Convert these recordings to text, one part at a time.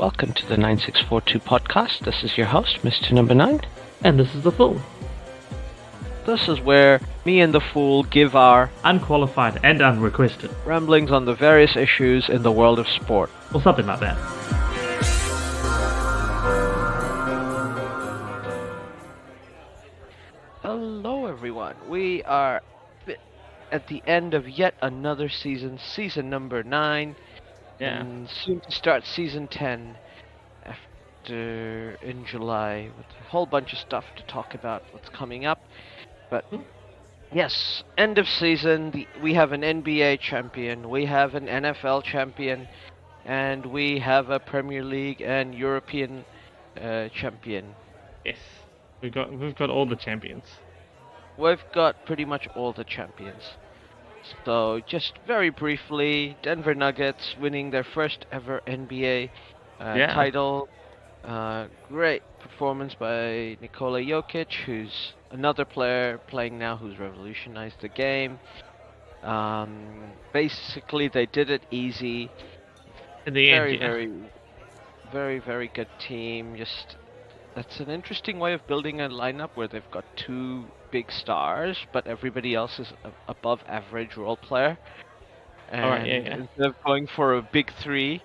Welcome to the 9642 podcast. This is your host, Mr. Number 9. And this is the Fool. This is where me and the Fool give our Unqualified and unrequested. ramblings on the various issues in the world of sport. Or something like that. Hello everyone. We are at the end of yet another season, season number 9. Yeah. And soon to start season 10 after in July with a whole bunch of stuff to talk about what's coming up. But yes, end of season, we have an NBA champion, we have an NFL champion, and we have a Premier League and European champion. Yes. We've got all the champions. We've got pretty much all the champions. So, just very briefly, Denver Nuggets winning their first ever NBA title. Great performance by Nikola Jokic, who's another player playing now who's revolutionized the game. Basically, they did it easy. In the end, very good team. That's an interesting way of building a lineup where they've got two big stars, but everybody else is above average role player. And instead of going for a big three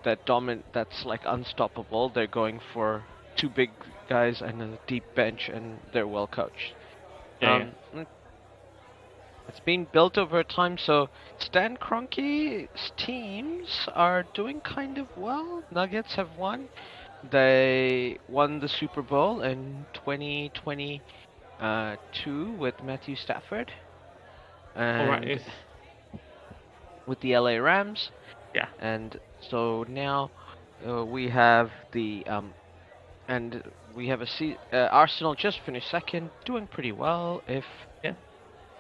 that's like unstoppable, they're going for two big guys and a deep bench, and they're well coached. It's been built over time, so Stan Kroenke's teams are doing kind of well. Nuggets have won. They won the Super Bowl in 2022 with Matthew Stafford. And with the LA Rams. Yeah. And so now we have Arsenal just finished second, doing pretty well.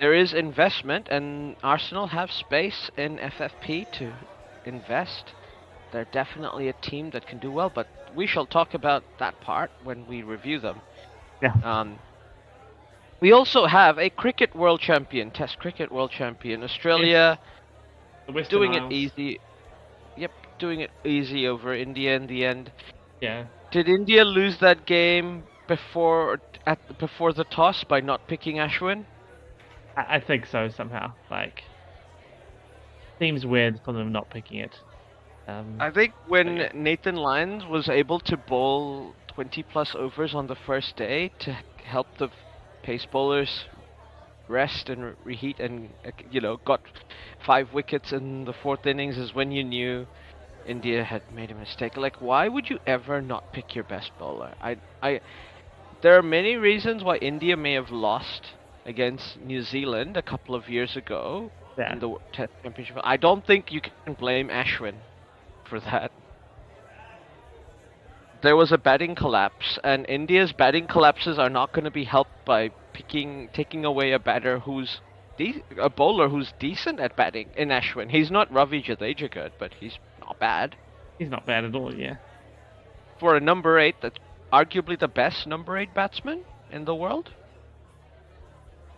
There is investment, and Arsenal have space in FFP to invest. They're definitely a team that can do well, but we shall talk about that part when we review them. Yeah. We also have a cricket world champion, Test cricket world champion, Australia, doing it easy. Yep, doing it easy over India in the end. Yeah. Did India lose that game before the toss by not picking Ashwin? I think so somehow. Like, seems weird for them not picking it. I think when Nathan Lyons was able to bowl 20 plus overs on the first day to help the pace bowlers rest and reheat, and got 5 wickets in the 4th innings, is when you knew India had made a mistake. Like, why would you ever not pick your best bowler? There are many reasons why India may have lost against New Zealand a couple of years ago in the Test Championship. I don't think you can blame Ashwin for that. There was a batting collapse, and India's batting collapses are not going to be helped by taking away a bowler who's decent at batting in Ashwin. He's not Ravi Jadeja good, but he's not bad. He's not bad at all, yeah. For a number 8, that's arguably the best number 8 batsman in the world.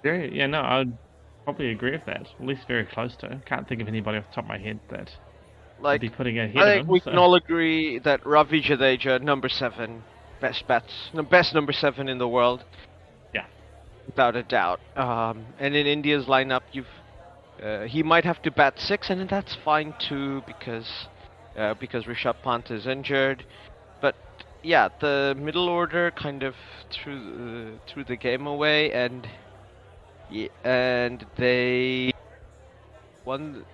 Yeah, no, I would probably agree with that. At least very close to. Can't think of anybody off the top of my head that would be putting a hit I think we can all agree that Ravi Jadeja, number 7, best number 7 in the world. Yeah. Without a doubt. And in India's lineup, he might have to bat 6, and that's fine too, because Rishabh Pant is injured. But yeah, the middle order kind of threw the game away, and they won.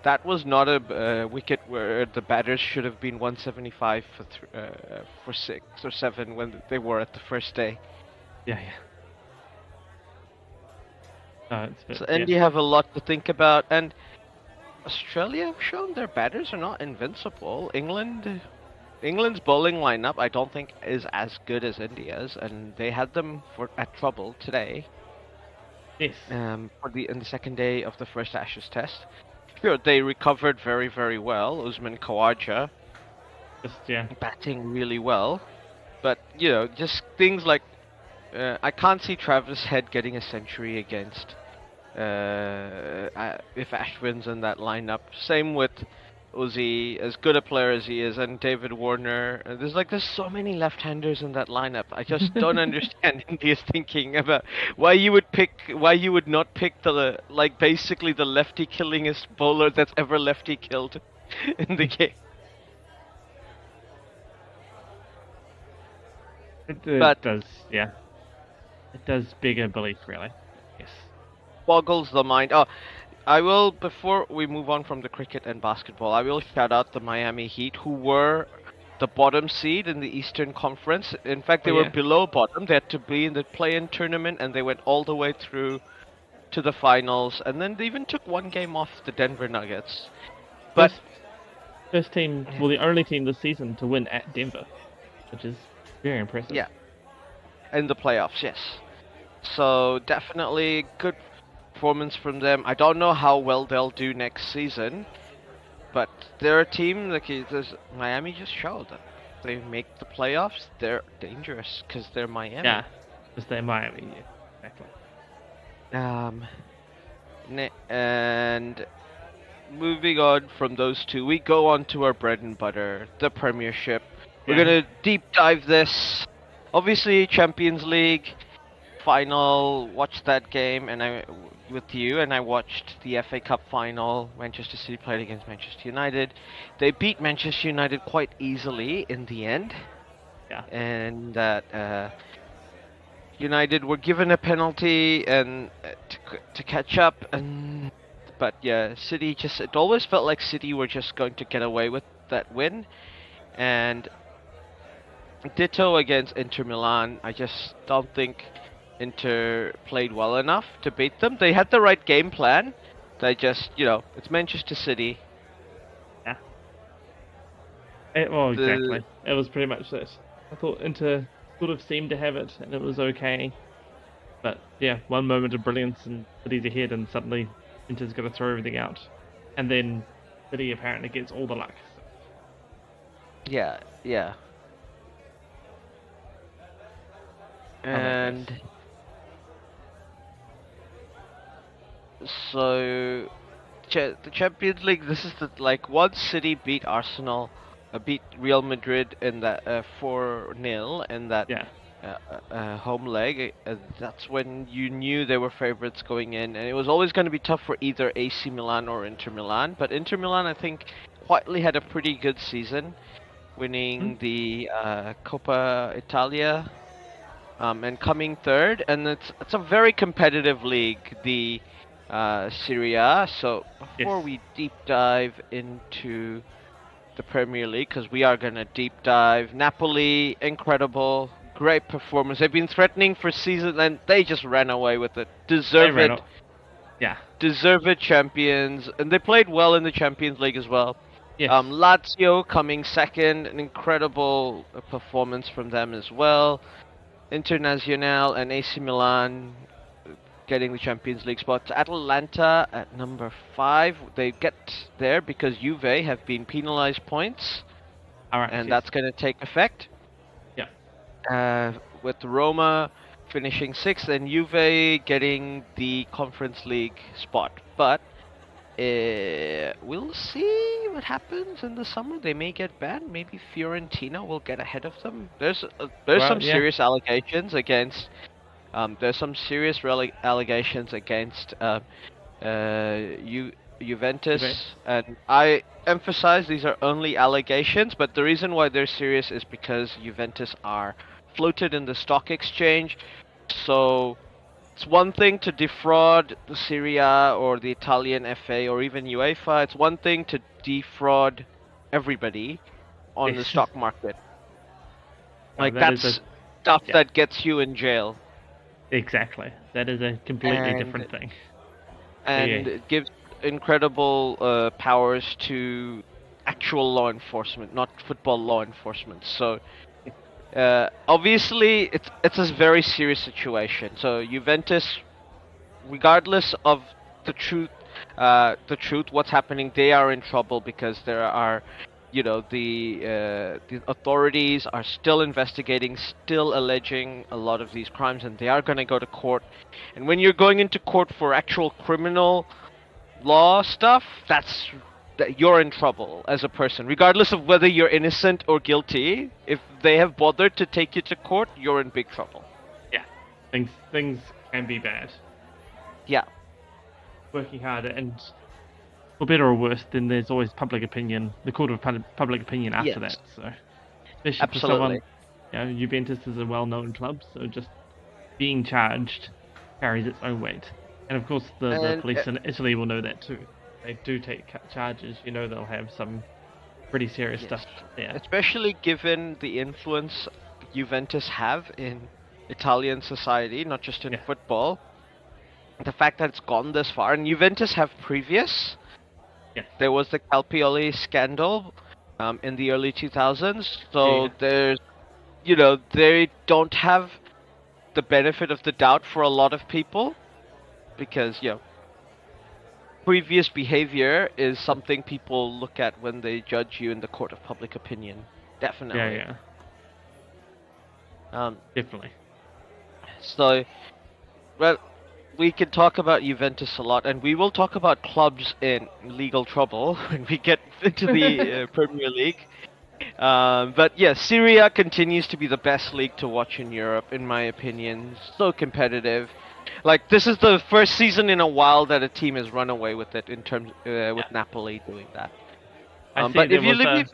That was not a wicket where the batters should have been 175 for 6 or 7 when they were at the first day. Yeah. So India have a lot to think about, and Australia have shown their batters are not invincible. England's bowling lineup, I don't think, is as good as India's, and they had them at trouble today. Yes. In the second day of the first Ashes Test. Sure, they recovered very, very well. Usman Khawaja batting really well, but just things like I can't see Travis Head getting a century against if Ashwin's in that lineup. Same with Uzi, as good a player as he is, and David Warner. There's so many left-handers in that lineup. I just don't understand India's thinking about why you would not pick basically the lefty killingest bowler that's ever lefty killed in the game. It does, yeah. It does beg a belief, really. Yes. Boggles the mind. Oh, I will, before we move on from the cricket and basketball, I will shout out the Miami Heat, who were the bottom seed in the Eastern Conference. In fact, they were below bottom. They had to be in the play-in tournament, and they went all the way through to the finals. And then they even took one game off the Denver Nuggets. But first team, well, the only team this season to win at Denver, which is very impressive. Yeah. In the playoffs, yes. So definitely good performance from them. I don't know how well they'll do next season, but they're a team Miami just showed that they make the playoffs. They're dangerous because they're Miami. Yeah, because they're Miami. Yeah, exactly. And moving on from those two, we go on to our bread and butter, the Premiership. We're gonna deep dive this. Obviously, Champions League final. Watched that game, and I watched the FA Cup final. Manchester City played against Manchester United. They beat Manchester United quite easily in the end. Yeah. And that United were given a penalty and to catch up, but yeah, City it always felt like City were just going to get away with that win, and ditto against Inter Milan. I just don't think Inter played well enough to beat them. They had the right game plan. They just, it's Manchester City. Yeah. Exactly. It was pretty much this. I thought Inter sort of seemed to have it, and it was okay. But yeah, one moment of brilliance and City's ahead, and suddenly Inter's got to throw everything out. And then City apparently gets all the luck. Yeah. And so the Champions League, this is once City beat Arsenal, beat Real Madrid in that 4-0 in that home leg. That's when you knew they were favorites going in, and it was always going to be tough for either AC Milan or Inter Milan. But Inter Milan, I think, quietly had a pretty good season, winning the Coppa Italia. And coming third, and it's a very competitive league, the Serie A. So before we deep dive into the Premier League, because we are gonna deep dive, Napoli, incredible, great performance. They've been threatening for season, and they just ran away with it. Deserved champions, and they played well in the Champions League as well. Yes. Lazio coming second, an incredible performance from them as well. Internazionale and AC Milan getting the Champions League spots. Atalanta at number 5. They get there because Juve have been penalized points. And that's going to take effect. Yeah. With Roma finishing 6th and Juve getting the Conference League spot. But we'll see what happens in the summer. They may get banned. Maybe Fiorentina will get ahead of them. There's some serious allegations against. Allegations against Juventus, and I emphasize these are only allegations. But the reason why they're serious is because Juventus are floated in the stock exchange, so. It's one thing to defraud the Serie A or the Italian FA or even UEFA. It's one thing to defraud everybody on the stock market. That's stuff that gets you in jail. Exactly. That is a completely different thing. And it gives incredible powers to actual law enforcement, not football law enforcement. So obviously, it's a very serious situation. So Juventus, regardless of the truth, what's happening, they are in trouble because there are, the authorities are still investigating, still alleging a lot of these crimes, and they are going to go to court. And when you're going into court for actual criminal law stuff, that's that you're in trouble as a person, regardless of whether you're innocent or guilty. If they have bothered to take you to court, you're in big trouble. Yeah, things can be bad. Yeah. Working hard, and for better or worse, then there's always public opinion, the court of public opinion after Yes. that. So, especially for Absolutely. someone, Juventus is a well-known club, so just being charged carries its own weight. And of course, the And police in Italy will know that too. They do take charges. They'll have some pretty serious yes, stuff there. especially given the influence Juventus have in Italian society, not just in football. The fact that it's gone this far, and Juventus have previous. Yes. There was the Calpioli scandal in the early 2000s, so there's, they don't have the benefit of the doubt for a lot of people, because, previous behavior is something people look at when they judge you in the court of public opinion. Definitely. Yeah. Definitely. So, well, we can talk about Juventus a lot, and we will talk about clubs in legal trouble when we get into the Premier League. But yeah, Serie A continues to be the best league to watch in Europe, in my opinion. So competitive. Like, this is the first season in a while that a team has run away with it in terms with Napoli doing that. But if you look,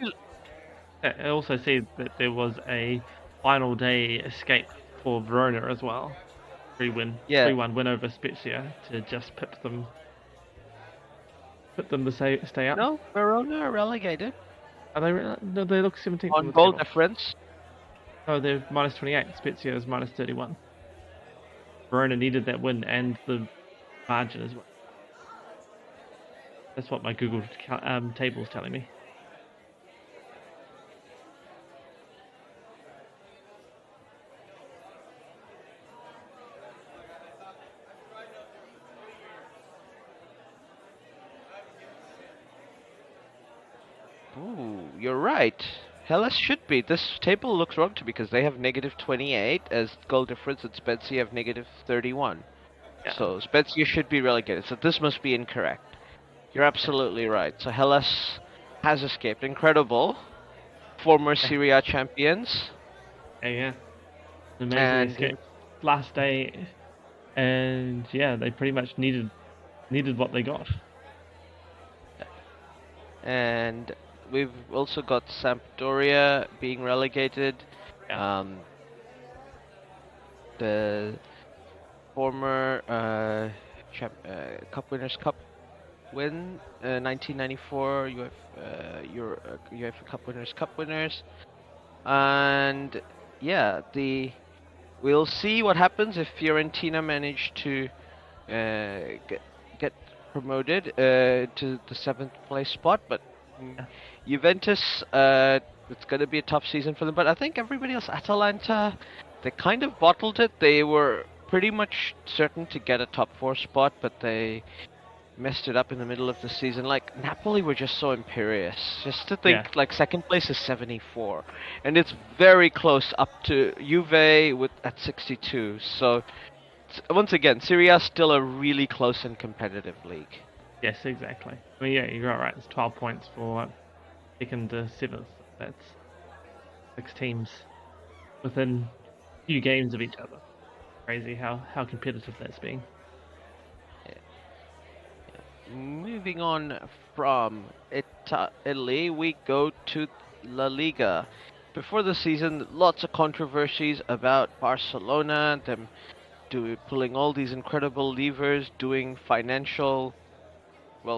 I also see that there was a final day escape for Verona as well. 3-1 win over Spezia to just put them to stay up. No, Verona are relegated. Are they? No, they look 17th on goal difference. Oh, they're minus 28. Spezia is minus 31. Verona needed that win and the margin as well. That's what my Google table is telling me. Ooh, you're right. Hellas should be. This table looks wrong to me because they have negative 28 as goal difference, and Spezia have negative 31. Yeah. So Spezia should be relegated. So this must be incorrect. You're absolutely right. So Hellas has escaped. Incredible. Former Serie A champions. Yeah. Amazing escape. Last day, and yeah, they pretty much needed what they got. And we've also got Sampdoria being relegated. Yeah. The former Cup Winners' Cup win, 1994 UEFA Cup Winners' and yeah, we'll see what happens if Fiorentina manage to get promoted to the 7th place spot, but Juventus, it's going to be a tough season for them. But I think everybody else, Atalanta, they kind of bottled it. They were pretty much certain to get a top 4 spot, but they messed it up in the middle of the season. Like, Napoli were just so imperious. Just to think, like, 2nd place is 74, and it's very close up to Juve at 62. So, once again, Serie A is still a really close and competitive league. Yes, exactly. I mean, yeah, you're right. It's 12 points for 2nd to 7th. That's 6 teams within a few games of each other. Crazy how competitive that's been. Moving on from Italy, we go to La Liga. Before the season, lots of controversies about Barcelona, them pulling all these incredible levers, doing financial,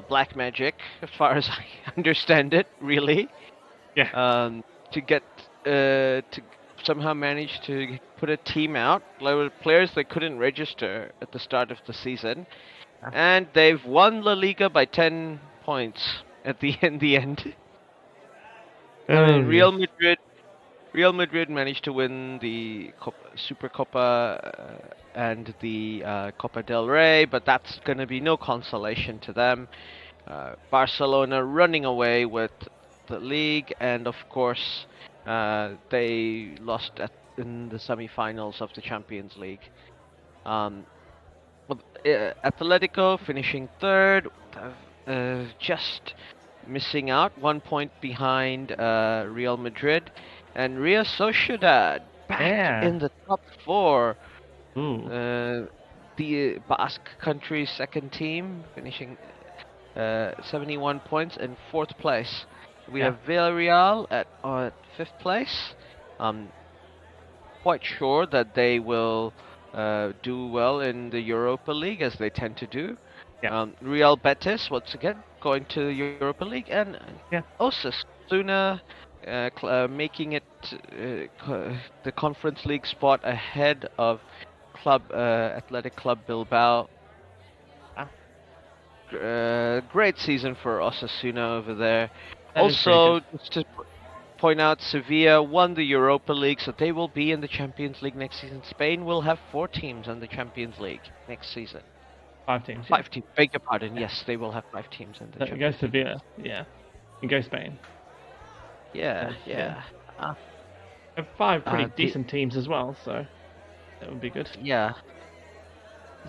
black magic, as far as I understand it, really. Yeah. To get to somehow manage to put a team out, players that couldn't register at the start of the season. And they've won La Liga by 10 points at the end. Real Madrid managed to win the Supercopa and the Copa del Rey, but that's going to be no consolation to them. Barcelona running away with the league, and of course they lost in the semi-finals of the Champions League. Atletico finishing 3rd, just missing out, 1 point behind Real Madrid, and Real Sociedad back Yeah. in the top four. Ooh. The Basque country's second team, finishing 71 points in fourth place. We Yeah. have Villarreal at fifth place. Quite sure that they will do well in the Europa League, as they tend to do. Yeah. Real Betis, once again, going to the Europa League, and Yeah. Osasuna making it the Conference League spot ahead of Athletic Club Bilbao. Great season for Osasuna over there. That is pretty Also, good. just to point out, Sevilla won the Europa League, so they will be in the Champions League next season. Spain will have 4 teams in the Champions League next season. 5 teams. Yeah. 5 teams. Beg your pardon. Yeah. Yes, they will have 5 teams in the So it goes Champions League. Sevilla. Yeah. And go Spain. Yeah, That's, yeah. And 5 pretty The- decent teams as well, so that would be good. Yeah.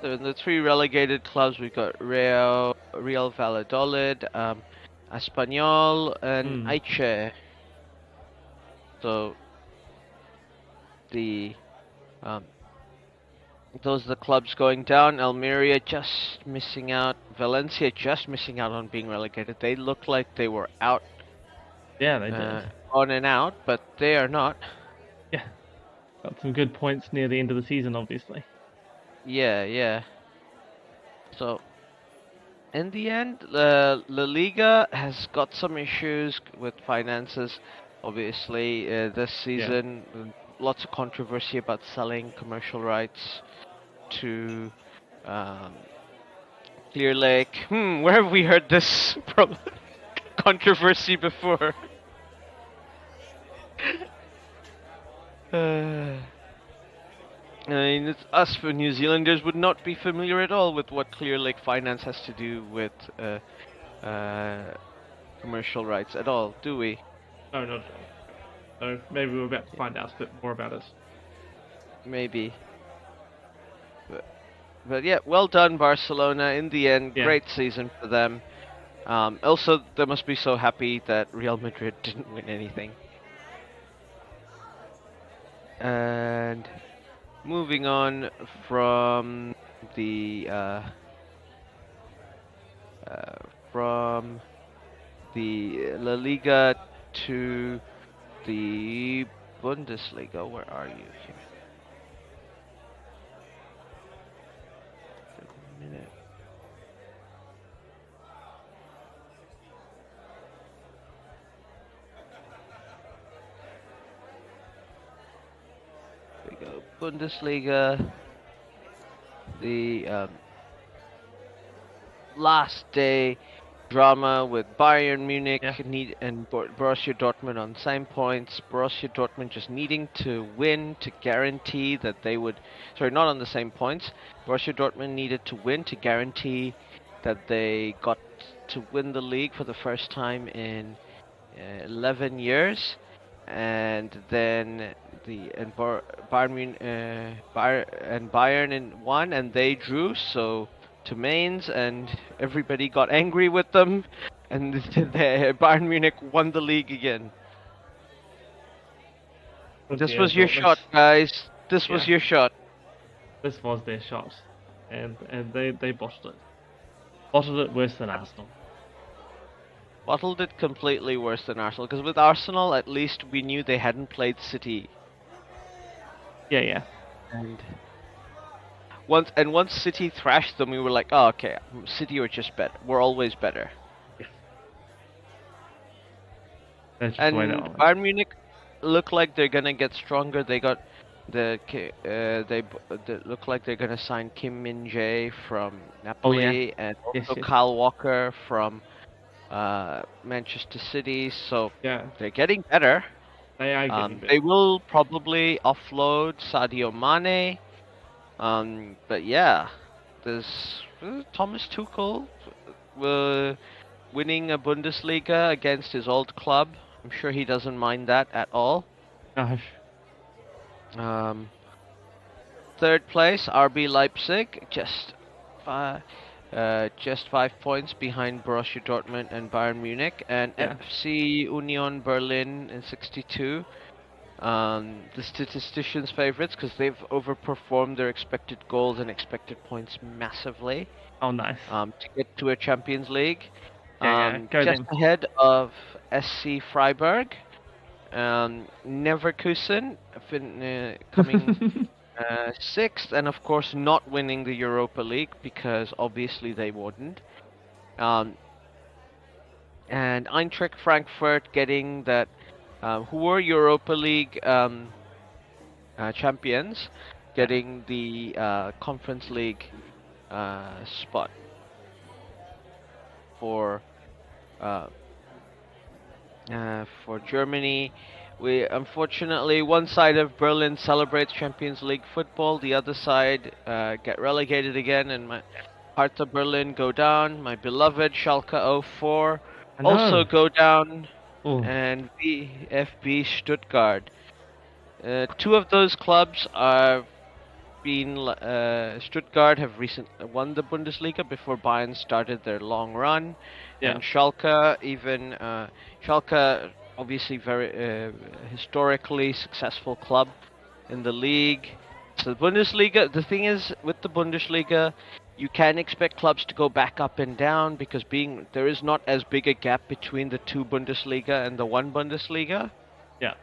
So in the 3 relegated clubs, we've got Real Valladolid, Espanyol, and Elche. So the those are the clubs going down. Almeria just missing out. Valencia just missing out on being relegated. They look like they were out. Yeah, they did. On and out, but they are not. Yeah. Got some good points near the end of the season, obviously. Yeah, yeah. So, in the end, La Liga has got some issues with finances. Obviously, this season, lots of controversy about selling commercial rights to Clear Lake. Where have we heard this controversy before? I mean, us for New Zealanders would not be familiar at all with what Clear Lake Finance has to do with commercial rights at all, do we? No, not at all. So maybe we're about to find out a bit more about it. Maybe. But yeah, well done, Barcelona. In the end, great season for them. Also, they must be so happy that Real Madrid didn't win anything. And moving on from the La Liga to the Bundesliga. Where are you here? A minute. There we go. Bundesliga. The last day drama with Bayern Munich and Borussia Dortmund on same points. Borussia Dortmund just needing to win to guarantee that they would... Sorry, not on the same points. Borussia Dortmund needed to win to guarantee that they got to win the league for the first time in 11 years. And then Bayern won, and they drew, so to Mainz, and everybody got angry with them, and Bayern Munich won the league again. This was your shot, guys. This was your shot. This was their shot, and they bottled it. Bottled it worse than Arsenal. Bottled it completely worse than Arsenal, because with Arsenal, at least we knew they hadn't played City. Yeah. And once City thrashed them, we were like, oh, okay, City are just better. We're always better. That's just and the way that Bayern Munich look like they're gonna get stronger. They got they look like they're gonna sign Kim Min-jae from Napoli and also Kyle Walker from Manchester City. So they're getting better. They are getting better. They will probably offload Sadio Mane. But yeah, there's Thomas Tuchel winning a Bundesliga against his old club. I'm sure he doesn't mind that at all. Gosh. Third place, RB Leipzig, just just 5 points behind Borussia Dortmund and Bayern Munich, and Yeah. FC Union Berlin in 62. The statisticians' favorites because they've overperformed their expected goals and expected points massively Oh, nice. to get to a Champions League. Yeah, go Just them. ahead of SC Freiburg, Leverkusen coming sixth, and of course not winning the Europa League because obviously they wouldn't. Um, and Eintracht Frankfurt getting that, who were Europa League champions, getting the Conference League spot for Germany. We unfortunately, one side of Berlin celebrates Champions League football, the other side get relegated again, and my Hertha Berlin go down. My beloved Schalke 04 I also know. go down, Oh, and VfB Stuttgart. Two of those clubs are Stuttgart have recently won the Bundesliga before Bayern started their long run, yeah. and Schalke, obviously very historically successful club in the league. So the Bundesliga, the thing is with the Bundesliga, you can expect clubs to go back up and down because there is not as big a gap between the two Bundesliga and the one Bundesliga, Yeah.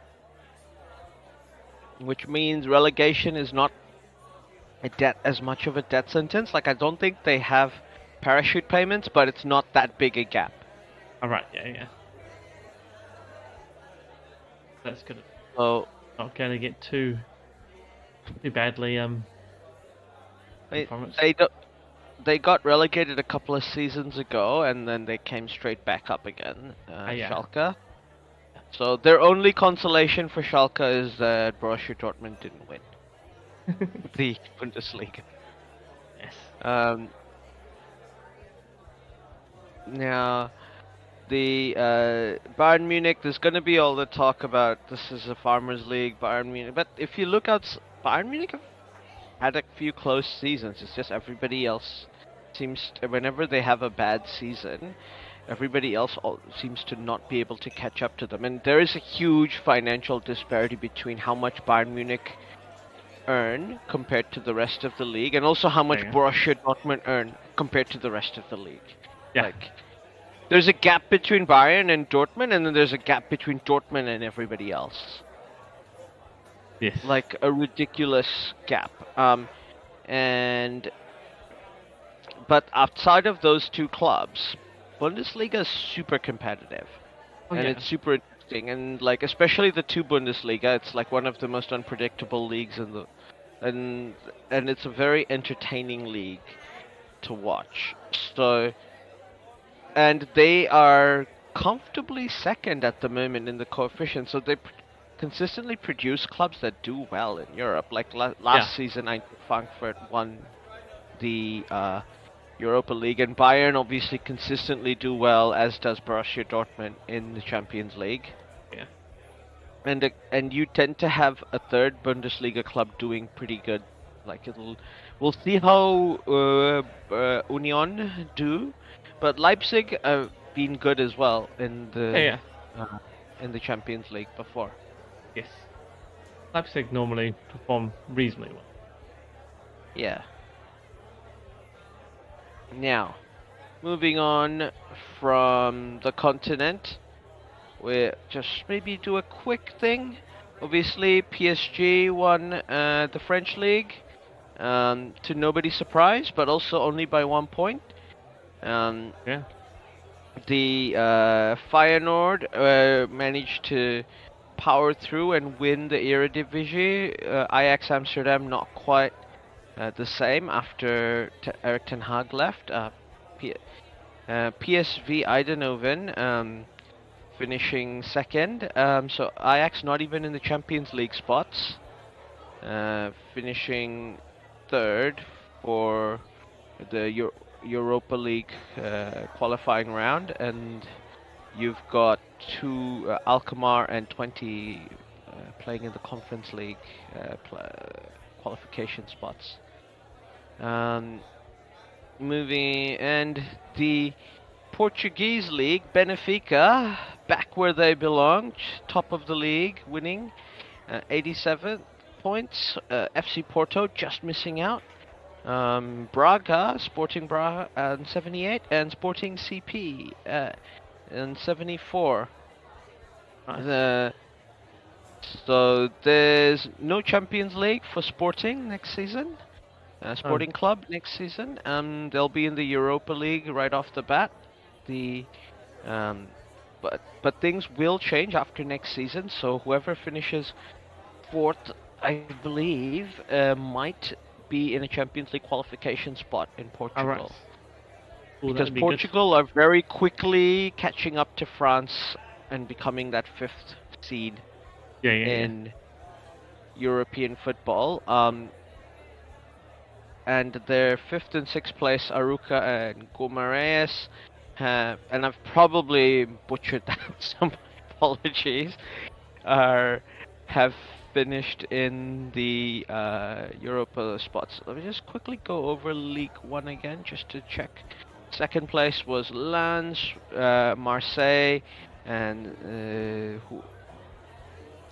which means relegation is not as much of a death sentence. Like I don't think they have parachute payments, but it's not that big a gap. All right. Yeah. That's good. So Not going to get too badly they performance. they, do, they got relegated a couple of seasons ago, and then they came straight back up again. Yeah. Schalke. So their only consolation for Schalke is that Borussia Dortmund didn't win the Bundesliga. Yes. Now, the Bayern Munich, there's going to be all the talk about this is a Farmers League, Bayern Munich. But if you look out, Bayern Munich have had a few close seasons. It's just everybody else whenever they have a bad season, everybody else seems to not be able to catch up to them. And there is a huge financial disparity between how much Bayern Munich earn compared to the rest of the league, and also how much Borussia Dortmund earn compared to the rest of the league. Yeah. Like, there's a gap between Bayern and Dortmund, and then there's a gap between Dortmund and everybody else. Yes. Like a ridiculous gap. But outside of those two clubs, Bundesliga is super competitive, and it's super interesting. And like especially the two Bundesliga, it's like one of the most unpredictable leagues in the, and it's a very entertaining league to watch. So. And they are comfortably second at the moment in the coefficient, so they consistently produce clubs that do well in Europe. Like last season, Eintracht Frankfurt won the Europa League, and Bayern obviously consistently do well, as does Borussia Dortmund in the Champions League. Yeah. And you tend to have a third Bundesliga club doing pretty good. Like we'll see how Union do. But Leipzig have been good as well in the Champions League before. Yes. Leipzig normally perform reasonably well. Yeah. Now, moving on from the continent, we just maybe do a quick thing. Obviously, PSG won the French league, to nobody's surprise, but also only by 1 point. The Feyenoord managed to power through and win the Eredivisie. Ajax Amsterdam not quite the same after Erik ten Hag left. PSV Eindhoven finishing second. So Ajax not even in the Champions League spots. Finishing third for the Europa League qualifying round, and you've got two Alkmaar and 20 playing in the Conference League qualification spots. moving and the Portuguese league, Benfica, back where they belong, top of the league, winning 87 points. FC Porto just missing out. Braga, Sporting Braga, and 78, and Sporting CP and 74. Nice. So there's no Champions League for Sporting next season. Oh, Sporting Club next season. They'll be in the Europa League right off the bat. The um, but things will change after next season. So whoever finishes fourth, I believe, might be in a Champions League qualification spot in all right. Portugal. Well, Because that'd be good. Portugal are very quickly catching up to France and becoming that fifth seed Yeah. in European football. And their fifth and sixth place, Aruca and Guimarães, and I've probably butchered that, so my apologies, have finished in the Europa spots. Let me just quickly go over League One again, just to check. Second place was Lens, Marseille, and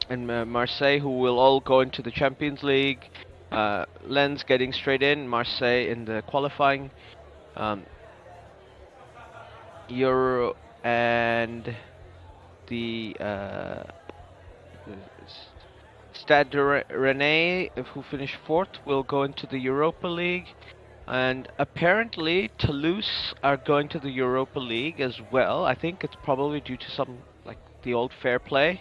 Marseille, who will all go into the Champions League. Lens getting straight in, Marseille in the qualifying. Euro and the Stade Rennais, who finished fourth, will go into the Europa League. And apparently Toulouse are going to the Europa League as well. I think it's probably due to some, like, the old fair play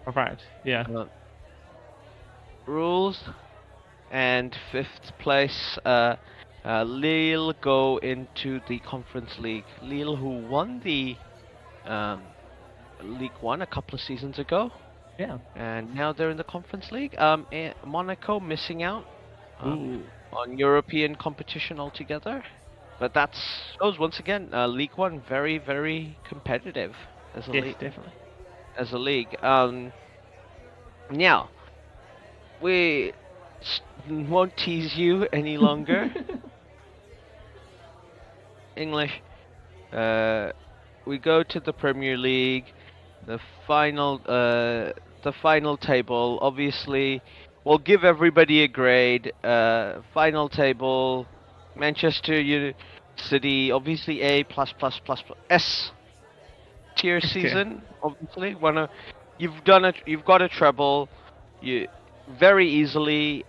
All right. Yeah. rules. And fifth place, Lille go into the Conference League. Lille, who won the League One a couple of seasons ago, Yeah. and now they're in the Conference League. Monaco missing out Ooh. on European competition altogether. But that shows once again, League One very, very competitive as a Yes, league. definitely. As a league. Now we won't tease you any longer. English. We go to the Premier League, the final table. Obviously, we'll give everybody a grade. Final table, Manchester City, obviously A plus plus plus plus S tier Okay. season. Obviously, you've got a treble, you very easily.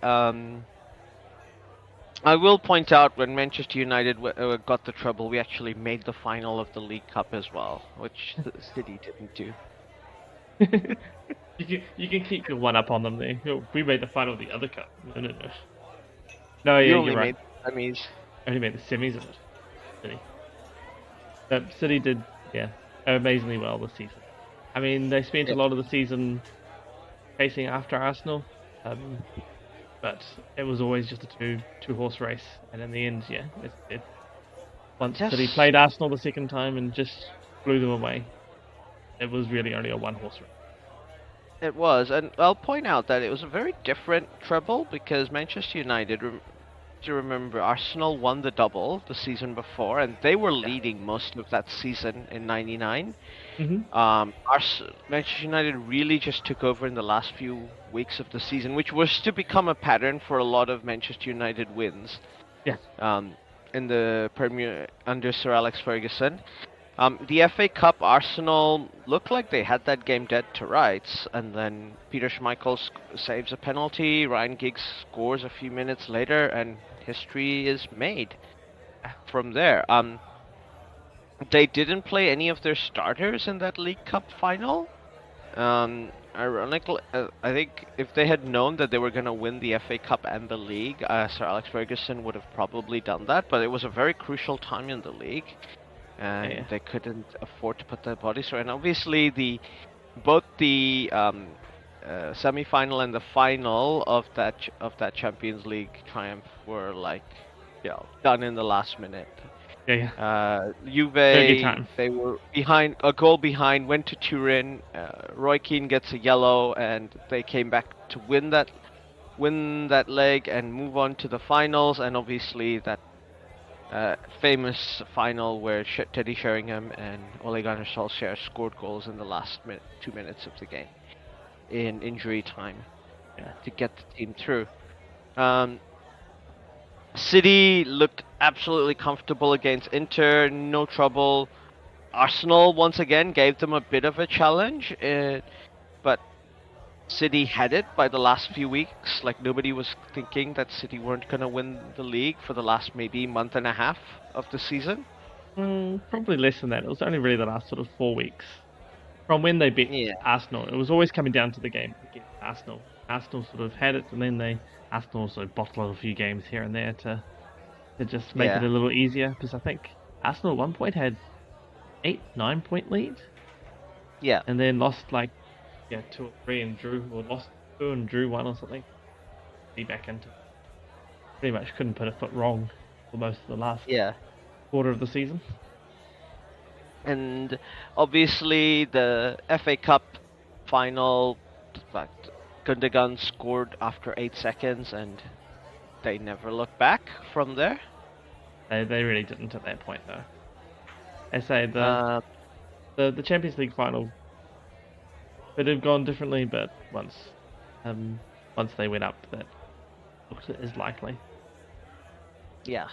I will point out when Manchester United got the treble, we actually made the final of the League Cup as well, which the City didn't do. You can keep your one up on them there. We made the final of the other cup. No. No, You yeah, only you're right. made semis. Only made the semis of it. City. City did, yeah, amazingly well this season. I mean, they spent a lot of the season chasing after Arsenal, but it was always just a two horse race, and in the end, yeah, once City played Arsenal the second time and just blew them away, it was really only a one horse race. It was, and I'll point out that it was a very different treble because Manchester United, to remember, Arsenal won the double the season before, and they were leading most of that season in '99. Manchester United really just took over in the last few weeks of the season, which was to become a pattern for a lot of Manchester United wins. Yeah. In the Premier under Sir Alex Ferguson. The FA Cup, Arsenal looked like they had that game dead to rights, and then Peter Schmeichel saves a penalty, Ryan Giggs scores a few minutes later, and history is made from there. They didn't play any of their starters in that League Cup final. Ironically, I think if they had known that they were going to win the FA Cup and the league, Sir Alex Ferguson would have probably done that, but it was a very crucial time in the league. And they couldn't afford to put their bodies through. And obviously, both the semi-final and the final of that Champions League triumph were done in the last minute. Juve, they were behind, a goal behind, went to Turin. Roy Keane gets a yellow, and they came back to win that leg and move on to the finals. And obviously that famous final where Teddy Sheringham and Ole Gunnar Solskjaer scored goals in the last 2 minutes of the game in injury time to get the team through. City looked absolutely comfortable against Inter, no trouble. Arsenal once again gave them a bit of a challenge, but City had it by the last few weeks. Like nobody was thinking that City weren't gonna win the league for the last maybe month and a half of the season. Probably less than that. It was only really the last sort of 4 weeks. From when they beat Yeah, Arsenal, it was always coming down to the game against Arsenal. Arsenal sort of had it, and then Arsenal also bottled a few games here and there to just make it yeah, a little easier. Because I think Arsenal at one point had 8-9 point lead, yeah, and then lost like 2 or 3 and drew, or lost 2 and drew 1 or something. Be back into pretty much couldn't put a foot wrong for most of the last yeah. quarter of the season. And obviously the FA Cup final, but Gundogan scored after 8 seconds, and they never looked back from there. They really didn't at that point though. I say Uh, the Champions League final could have gone differently, but once they went up, that looked as likely. yeah.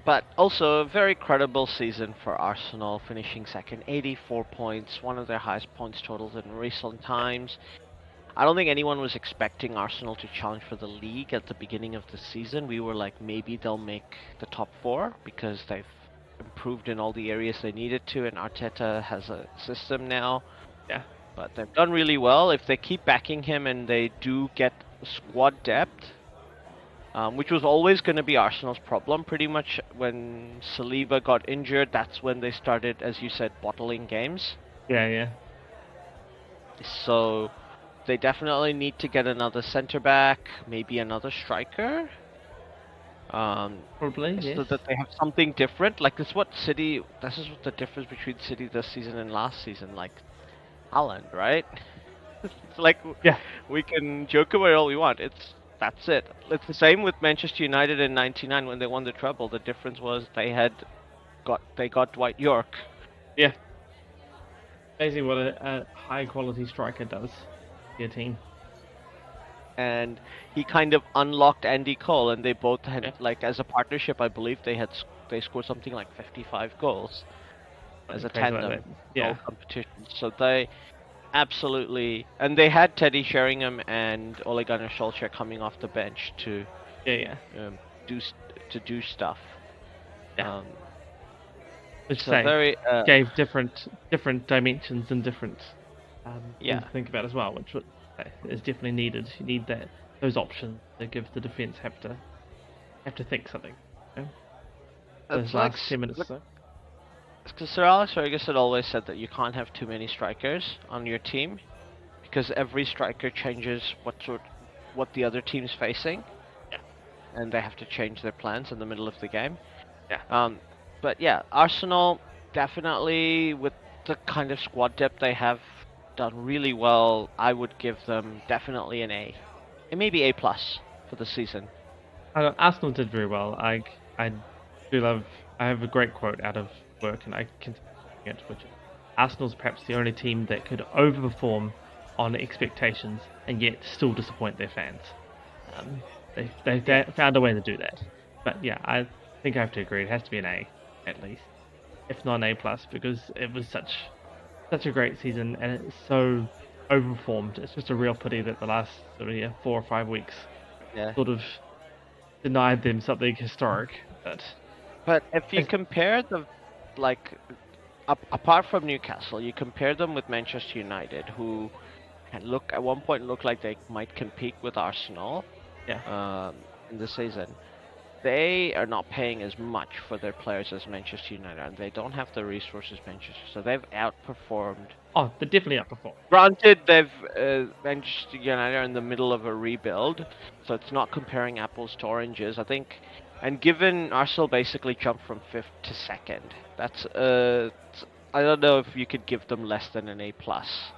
But also a very credible season for Arsenal, finishing second, 84 points, one of their highest points totals in recent times. I don't think anyone was expecting Arsenal to challenge for the league at the beginning of the season. We were like, maybe they'll make the top four because they've improved in all the areas they needed to, and Arteta has a system now. Yeah. But they've done really well. If they keep backing him and they do get squad depth, which was always going to be Arsenal's problem, pretty much when Saliba got injured, that's when they started, as you said, bottling games. Yeah. So they definitely need to get another centre back, maybe another striker. Probably, yes. So that they have something different. Like this is what the difference between City this season and last season. Like Haaland, right? It's like Yeah. we can joke about it all we want. That's it. It's the same with Manchester United in '99 when they won the treble. The difference was they got Dwight York. Yeah. Amazing what a high quality striker does to your team. And he kind of unlocked Andy Cole, and they both had like as a partnership. I believe they scored something like 55 goals as a Crazy like tandem that. Yeah. goal competition. So they absolutely, and they had Teddy Sheringham and Ole Gunnar Solskjaer coming off the bench to Yeah. do stuff. Yeah. Which So very gave different dimensions and different yeah. things to think about as well, which is definitely needed. You need those options to give the defense have to think something. You know? Those It's last 10 minutes. So. Because Sir Alex Ferguson always said that you can't have too many strikers on your team because every striker changes what the other team's facing. Yeah. And they have to change their plans in the middle of the game. Yeah. But yeah, Arsenal definitely with the kind of squad depth they have done really well. I would give them definitely an A, and maybe A plus for the season. Arsenal did very well. I do love. I have a great quote out of work, and I can it, which is, Arsenal's perhaps the only team that could overperform on expectations and yet still disappoint their fans. They found a way to do that. But yeah, I think I have to agree. It has to be an A, at least, if not an A plus, because it was such a great season and it's so overperformed. It's just a real pity that the last sort of 4 or 5 weeks sort of denied them something historic. But if you compare the apart from Newcastle, you compare them with Manchester United, who at one point looked like they might compete with Arsenal. In the season. They are not paying as much for their players as Manchester United, and they don't have the resources Manchester, so they've outperformed. Oh, they definitely outperformed. Granted, Manchester United are in the middle of a rebuild, so it's not comparing apples to oranges. I think, and given Arsenal basically jumped from 5th to 2nd, that's I don't know if you could give them less than an A plus.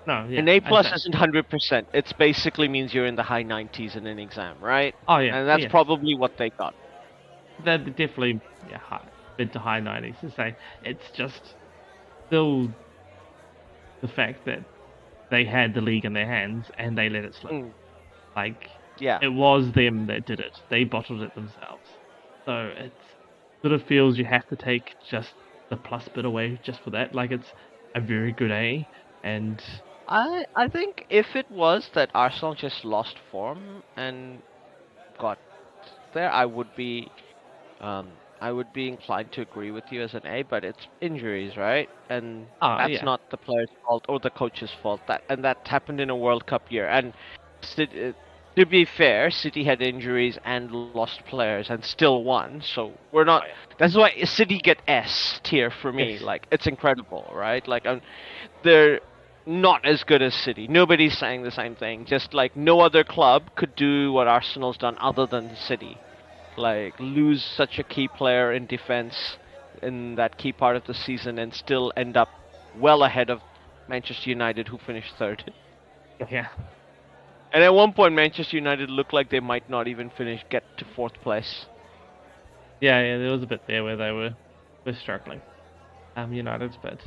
No, yeah, An A I plus say. isn't 100%. It's basically means you're in the high 90s in an exam, right? Oh yeah, And that's yes. probably what they got. They're definitely mid to high 90s to say. It's just still the fact that they had the league in their hands and they let it slip. Mm, Like, yeah. it was them that did it. They bottled it themselves. So it sort of feels you have to take just the plus bit away just for that. Like, it's a very good A, and I think if it was that Arsenal just lost form and got there, um I would be inclined to agree with you as an A, but it's injuries, right? And oh that's yeah, not the player's fault or the coach's fault. That happened in a World Cup year. And to be fair, City had injuries and lost players and still won. So we're oh not. yeah, That's why City get S tier for yes, me. Like it's incredible, right? Like they're not as good as City. Nobody's saying the same thing. Just like no other club could do what Arsenal's done other than City. Like lose such a key player in defense in that key part of the season and still end up well ahead of Manchester United, who finished third. yeah, And at one point, Manchester United looked like they might not even get to fourth place. yeah. There was a bit there where they were struggling. United, but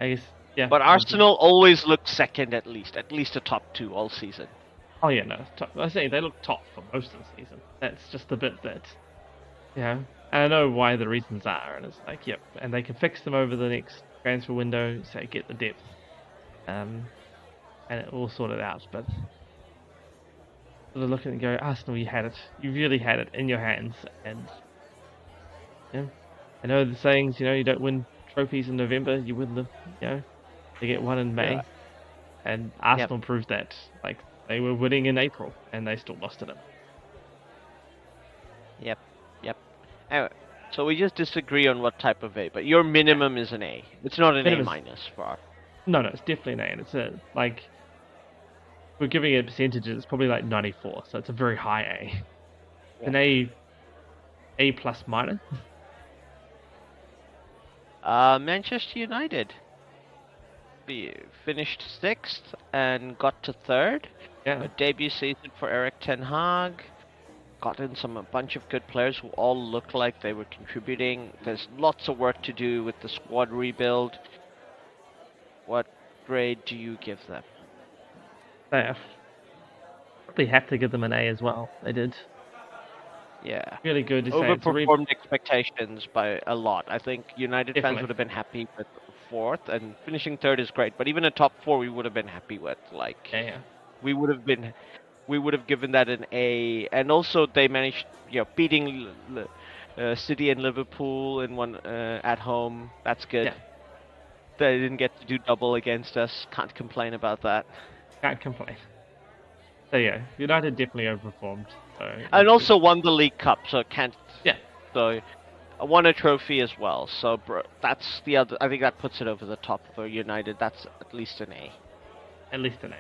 I guess yeah. But Arsenal always looked second at least a top two all season. Oh yeah, no. Top, I say they look top for most of the season. That's just the bit that, and I know why the reasons are, and it's like, yep, and they can fix them over the next transfer window, say get the depth, um, and it all sorted out. But sort of looking and go, Arsenal, you had it, you really had it in your hands, and yeah, I know the sayings, you don't win trophies in November, you win them, they get one in Yeah. May, and Yep. Arsenal proved that, like they were winning in April, and they still lost it. Yep. Yep. Anyway, so we just disagree on what type of A, but your Yeah, minimum is an A. It's not an A minimum. minus for our. No, it's definitely an A, and it's like we're giving it percentages. It's probably like 94, so it's a very high A. It's Yeah. an A plus minus. Manchester United. We finished sixth and got to third. Yeah, A debut season for Eric Ten Hag. Got in a bunch of good players who all look like they were contributing. There's lots of work to do with the squad rebuild. What grade do you give them? they probably have to give them an A as well. They did Yeah. really good to say. It's Overperformed expectations by a lot. I think United fans definitely. would have been happy with fourth, and finishing third is great. But even a top four, we would have been happy with. Like, Yeah, we would have been, we would have given that an A. And also, they managed, beating City and Liverpool in one at home. That's good. yeah. They didn't get to do double against us. Can't complain about that. Can't complain. So yeah, United definitely overperformed. So And also won the League Cup, so can't. yeah, So won a trophy as well. So that's the other. I think that puts it over the top for United. That's at least an A. at least an A.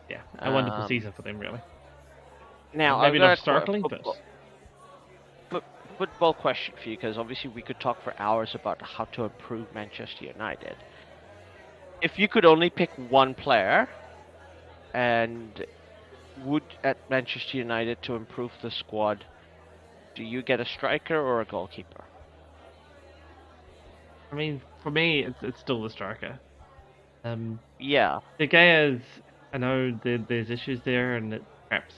Yeah, a wonderful season for them, really. Now I've Maybe got not a historically, but football question for you, because obviously we could talk for hours about how to improve Manchester United. If you could only pick one player, and would at Manchester United to improve the squad, do you get a striker or a goalkeeper? I mean, for me, it's still the striker. Yeah. De Gea's, I know there's issues there, and that perhaps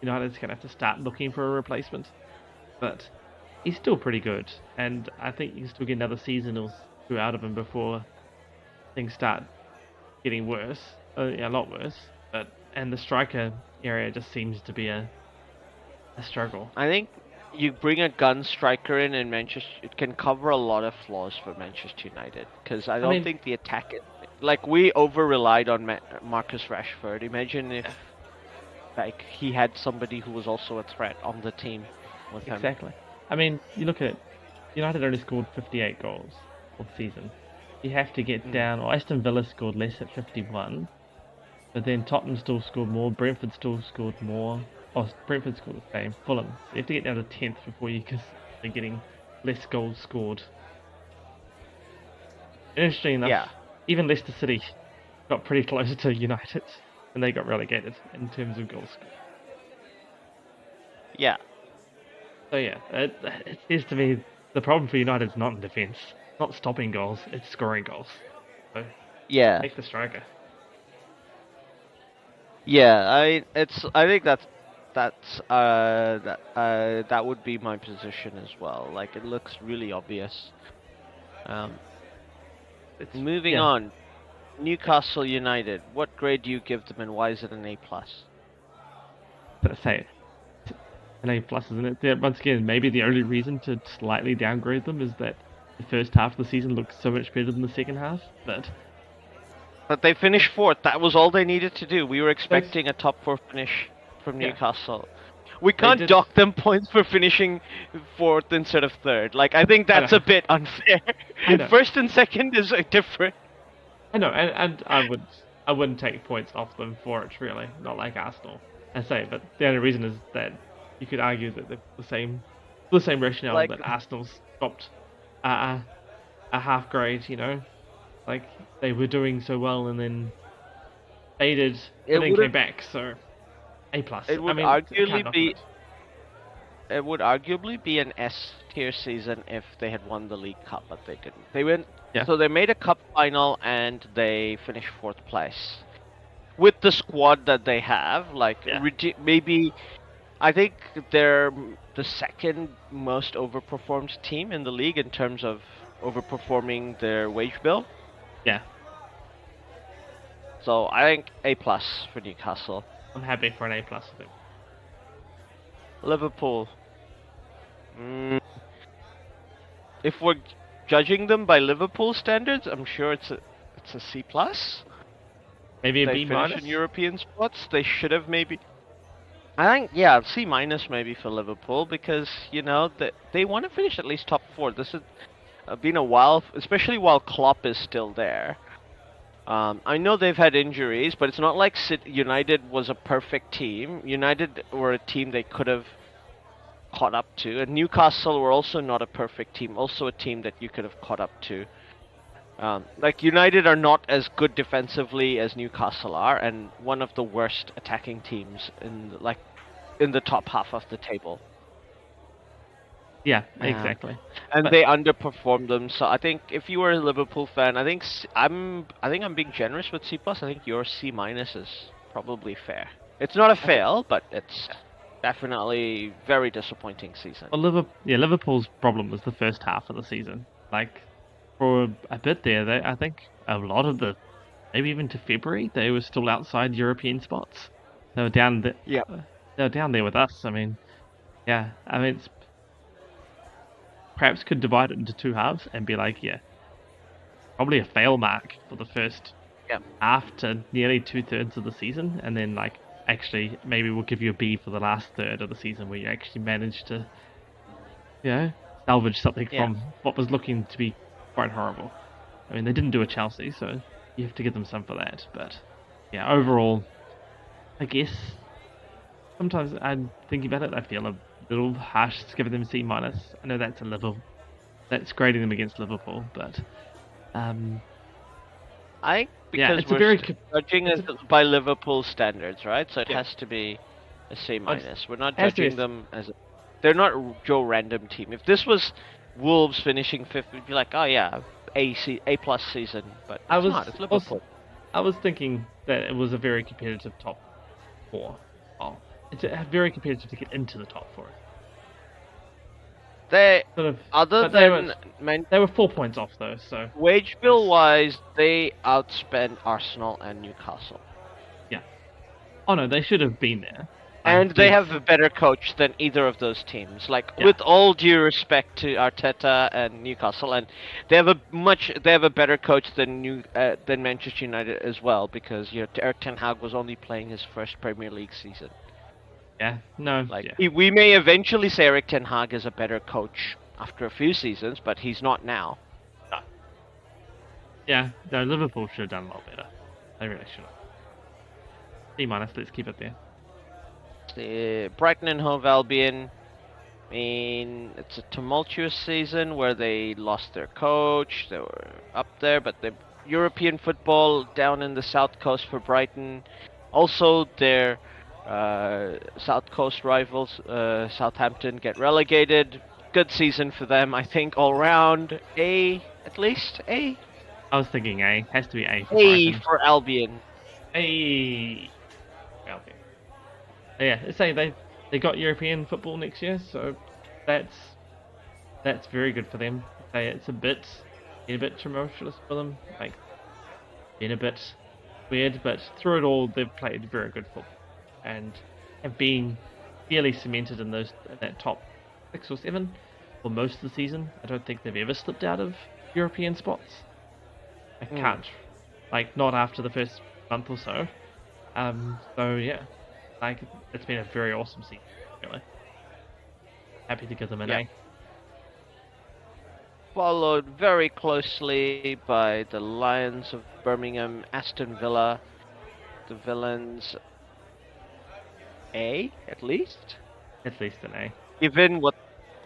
United's gonna have to start looking for a replacement. But he's still pretty good, and I think you can still get another season or two out of him before things start getting worse, a lot worse. And the striker area just seems to be a struggle. I think you bring a gun striker in, and Manchester, it can cover a lot of flaws for Manchester United. Because I I don't mean, think the attack, like we over relied on Marcus Rashford. Imagine if like he had somebody who was also a threat on the team with him. exactly. I mean, you look at it, United only scored 58 goals all season. You have to get down, or Aston Villa scored less at 51, but then Tottenham still scored more, Brentford still scored more, Brentford scored the same, Fulham. So you have to get down to 10th before you can start getting less goals scored. Interesting enough, Yeah. even Leicester City got pretty close to United, and they got relegated in terms of goals. Yeah. So yeah, it seems to me the problem for United is not in defence, not stopping goals, it's scoring goals. So Yeah. take the striker. Yeah. I think that would be my position as well. Like it looks really obvious. It's Moving yeah, on. Newcastle United. What grade do you give them, and why is it an A plus? but say an A plus, isn't it? Once again, maybe the only reason to slightly downgrade them is that the first half of the season looks so much better than the second half. But But they finished fourth. That was all they needed to do. We were that's expecting a top four finish from yeah, Newcastle. We they can't did. dock them points for finishing fourth instead of third. Like I think I that's a know, bit unfair. I know, First and second is different. I know, and I wouldn't take points off them for it really, not like Arsenal. I say, but the only reason is that you could argue that they're the same rationale Like that Arsenal's dropped a a half grade. Like they were doing so well and then faded it and then came would back. So A plus. it I would mean, I can't arguably knock on be it. it would arguably be an S tier season if they had won the League Cup, but they didn't. They went Yeah, so they made a cup final and they finished fourth place. With the squad that they have, like yeah, maybe I think they're the second most overperformed team in the league in terms of overperforming their wage bill. yeah. So I think A plus for Newcastle. I'm happy for an A plus. I think. Liverpool. Mm, if we're judging them by Liverpool standards, I'm sure it's a C plus. Maybe a They B finished minus. in European spots. They should have maybe. I think yeah, C minus maybe for Liverpool because they want to finish at least top four. This has been a while, especially while Klopp is still there. I know they've had injuries, but it's not like United was a perfect team. United were a team they could have caught up to, and Newcastle were also not a perfect team, also a team that you could have caught up to. Like United are not as good defensively as Newcastle are, and one of the worst attacking teams in the top half of the table. Yeah, Um, exactly. and But they underperformed them. So I think if you were a Liverpool fan, I think I'm being generous with C plus. I think your C minus is probably fair. It's not a I think fail, but it's definitely very disappointing season. well, Liverpool's problem was the first half of the season. Like for a bit there, I think a lot of maybe even to February, they were still outside European spots. They were down the, Yeah. they were down there with us. I mean, yeah, I mean, perhaps could divide it into two halves and be like, yeah, probably a fail mark for the first Yeah. half to nearly 2/3 of the season, and then like actually maybe we'll give you a B for the last third of the season where you actually managed to, salvage something Yeah. from what was looking to be quite horrible. I mean, they didn't do a Chelsea, so you have to give them some for that. But yeah, overall, I guess sometimes I'm thinking about it, I feel a little harsh to give them C minus. I know that's a level that's grading them against Liverpool, but um, I think yeah, because it's a we're very judging it's it by Liverpool standards, right? So it yeah, has to be a C it minus. We're not has to be. judging them as they're not Joe Random team. If this was Wolves finishing fifth, we'd be like, oh yeah, A plus season. But I it's was not. It's also Liverpool. I was thinking that it was a very competitive top four. Oh, it's very competitive to get into the top four. They Sort of, other but than they were 4 points off though, so wage bill wise, they outspent Arsenal and Newcastle. yeah. Oh no, they should have been there. And they have a better coach than either of those teams. Like Yeah. with all due respect to Arteta and Newcastle, and they have a better coach than Manchester United as well, because Erik ten Hag was only playing his first Premier League season. Yeah, no, Like yeah. we may eventually say Erik ten Hag is a better coach after a few seasons, but he's not now. No. Yeah, no, Liverpool should have done a lot better. They really should have. C minus, let's keep it there. The Brighton and Hove Albion. I mean, it's a tumultuous season where they lost their coach. They were up there, but they European football down in the South Coast for Brighton. Also, their South Coast rivals, Southampton, get relegated. Good season for them, I think, all round. A, at least? A? I was thinking A. Has to be A for A Brighton. for Albion. A. Well, yeah, say they got European football next year, so that's very good for them. Say it's a bit tumultuous for them, like been a bit weird, but through it all they've played very good football and have been fairly cemented in that top 6 or 7 for most of the season. I don't think they've ever slipped out of European spots. I can't, like not after the first month or so. So yeah, like it's been a very awesome season. Really happy to give them an A. Followed very closely by the Lions of Birmingham, Aston Villa, the Villains. A, at least? At least an A. Given what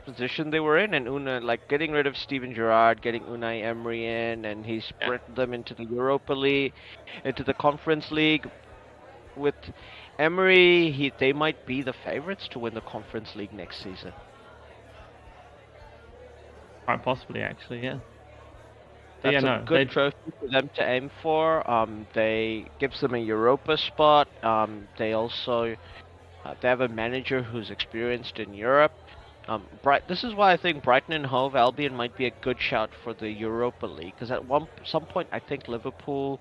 position they were in, and like getting rid of Steven Gerrard, getting Unai Emery in, and he spread them into the Europa League, into the Conference League. With Emery, they might be the favorites to win the Conference League next season. Quite possibly, actually, yeah. That's a good trophy for them to aim for. They gives them a Europa spot. They also they have a manager who's experienced in Europe. This is why I think Brighton and Hove Albion might be a good shout for the Europa League. Because at some point, I think Liverpool,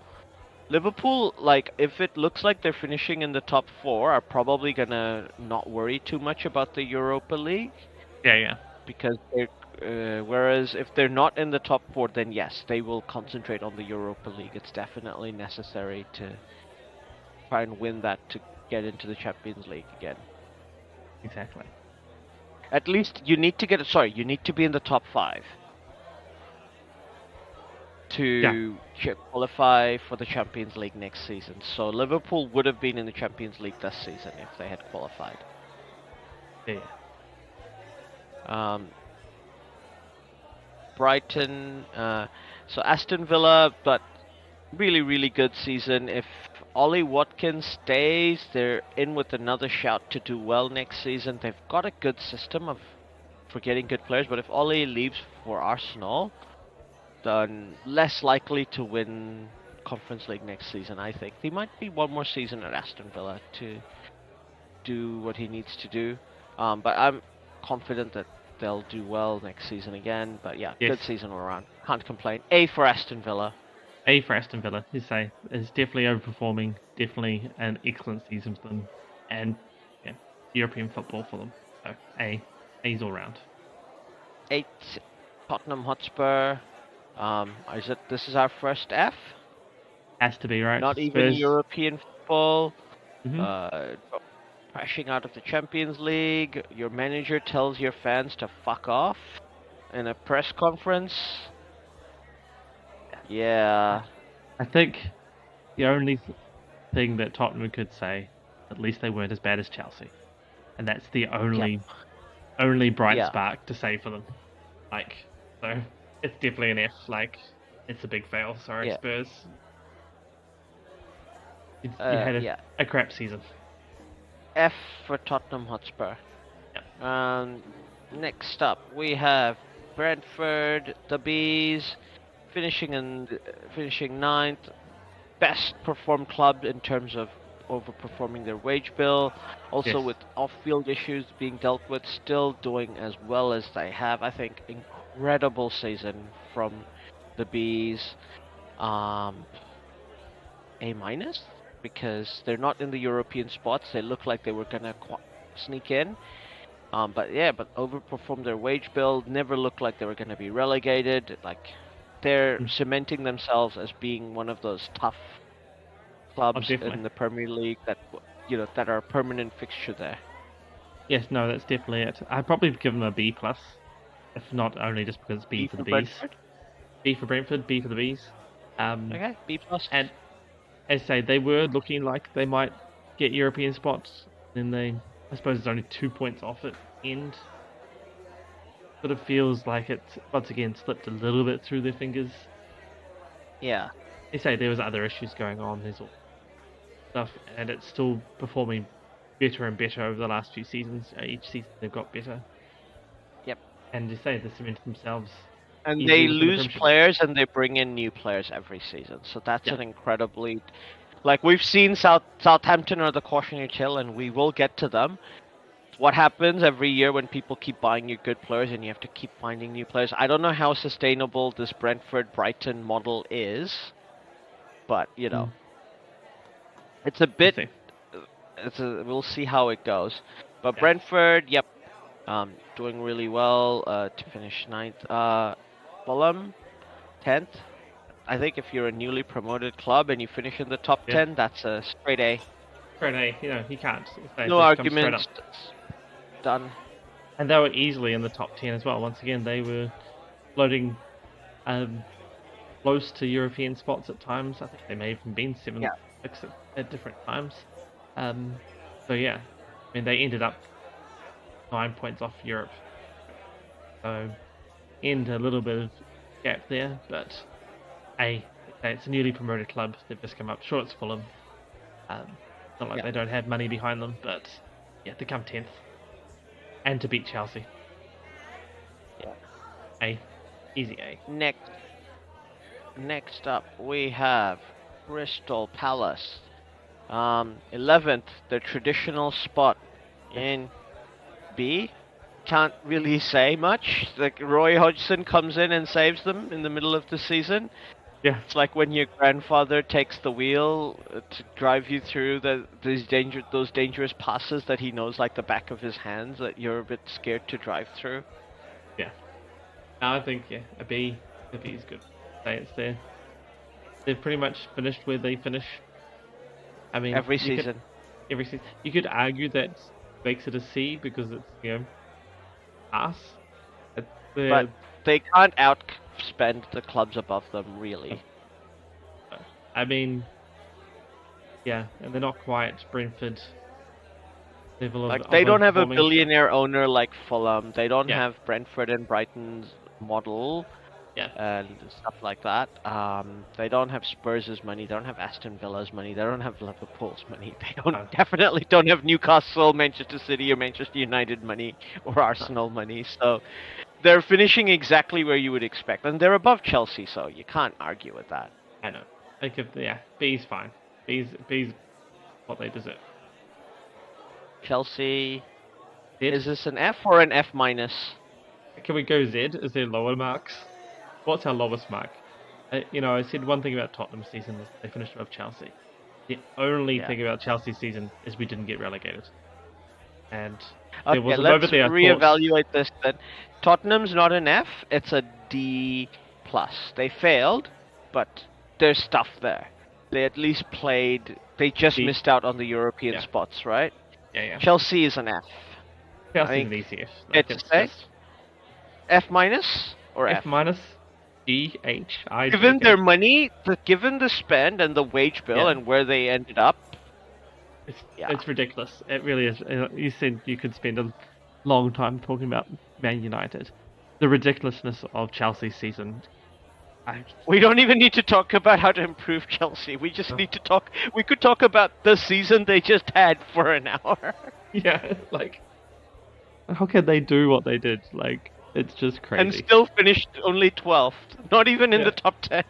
like if it looks like they're finishing in the top 4, are probably gonna not worry too much about the Europa League. Yeah. Because whereas if they're not in the top 4, then yes, they will concentrate on the Europa League. It's definitely necessary to try and win that to get into the Champions League again. Exactly. At least you need to you need to be in the top 5 to qualify for the Champions League next season. So Liverpool would have been in the Champions League this season if they had qualified. Yeah. Brighton, so Aston Villa, but really good season. If Ollie Watkins stays, they're in with another shout to do well next season. They've got a good system for getting good players, but if Ollie leaves for Arsenal, then less likely to win Conference League next season, I think. There might be one more season at Aston Villa to do what he needs to do, but I'm confident that they'll do well next season again. But yeah, good season all around. Can't complain. A for Aston Villa. A for Aston Villa, you say, is definitely overperforming, definitely an excellent season for them, and European football for them. So A's all round. 8, Tottenham Hotspur. This is our first F? Has to be, right? Not even European football. Mm-hmm. Crashing out of the Champions League. Your manager tells your fans to fuck off in a press conference. Yeah. I think the only thing that Tottenham could say, at least they weren't as bad as Chelsea. And that's the only bright spark to say for them. Like, so it's definitely an F. Like, it's a big fail. Sorry, Spurs. You had a crap season. F for Tottenham Hotspur. Next up, we have Brentford, the Bees, finishing 9th, best performed club in terms of overperforming their wage bill. Also with off-field issues being dealt with, still doing as well as they have. I think incredible season from the Bees. A-, because they're not in the European spots. They look like they were gonna sneak in. But overperformed their wage bill. Never looked like they were gonna be relegated. Like, they're cementing themselves as being one of those tough clubs in the Premier League that are a permanent fixture there. Yes, no, that's definitely it. I'd probably give them a B+, if not only just because it's B for the Bees. Brentford? B for Brentford, B for the Bees. Okay, B+. And as I say, they were looking like they might get European spots. Then I suppose it's only 2 points off it end. Sort of feels like it once again slipped a little bit through their fingers. Yeah. they say there was other issues going on. There's all stuff, and it's still performing better and better over the last few seasons. Each season they've got better, Yep. and they say they cemented themselves And easily they within the lose Premiership. players and they bring in new players every season. So that's Yeah. an incredibly, like we've seen Southampton are the cautionary tale, and we will get to them. What happens every year when people keep buying you good players and you have to keep finding new players? I don't know how sustainable this Brentford Brighton model is, but Mm, it's a we'll bit. see. We'll see how it goes. But Yeah. Brentford, yep, doing really well to finish ninth. Fulham, 10th. I think if you're a newly promoted club and you finish in the top Yeah. 10, that's a straight A. Straight A, he can't. They No just come straight up. arguments. Done. And they were easily in the top 10 as well. Once again, they were floating um, close to European spots at times. I think they may have even been 7th, Yeah. 6th at different times. So yeah, I mean, they ended up 9 points off Europe. So, end a little bit of gap there, but it's a newly promoted club. They've just come up. Sure, it's Fulham. Not like Yeah. they don't have money behind them, but yeah, to come 10th and to beat Chelsea. Yeah. A, easy A. Next up, we have Crystal Palace. 11th, the traditional spot in B. Can't really say much. Like Roy Hodgson comes in and saves them in the middle of the season. Yeah, It's like when your grandfather takes the wheel to drive you through those dangerous passes that he knows like the back of his hands that you're a bit scared to drive through. yeah. I think a B is good. Say it's there. They've pretty much finished where they finish. I mean, Every season. Every season. You could argue that makes it a C because it's us. But they can't outspend the clubs above them, really. I mean, yeah, and they're not quite Brentford level of. Like they don't have a overperforming. billionaire owner like Fulham. They don't Yeah. have Brentford and Brighton's model. Yeah. And stuff like that. They don't have Spurs' money. They don't have Aston Villa's money. They don't have Liverpool's money. They definitely don't have Newcastle, Manchester City, or Manchester United money, or Arsenal money. So they're finishing exactly where you would expect, and they're above Chelsea, so you can't argue with that. I know. B's fine. B's what they deserve. Chelsea. Z? Is this an F or an F minus? Can we go Z? Is there lower marks? What's our lowest mark? I said one thing about Tottenham's season is they finished above Chelsea. The only thing about Chelsea's season is we didn't get relegated. And there was a let's moment there reevaluate this then. Tottenham's not an F, it's a D+. They failed, but there's stuff there. They at least played, they just missed out on the European spots, right? Yeah. Chelsea is an F. Chelsea's an easy F. It's just F minus or F? F minus? GH. Given their money, given the spend and the wage bill and where they ended up, it's ridiculous. It really is. You said you could spend a long time talking about Man United. The ridiculousness of Chelsea's season. We don't even need to talk about how to improve Chelsea. We just need to talk. We could talk about the season they just had for an hour. Yeah, like how can they do what they did? Like it's just crazy. And still finished only 12th. Not even in the top 10.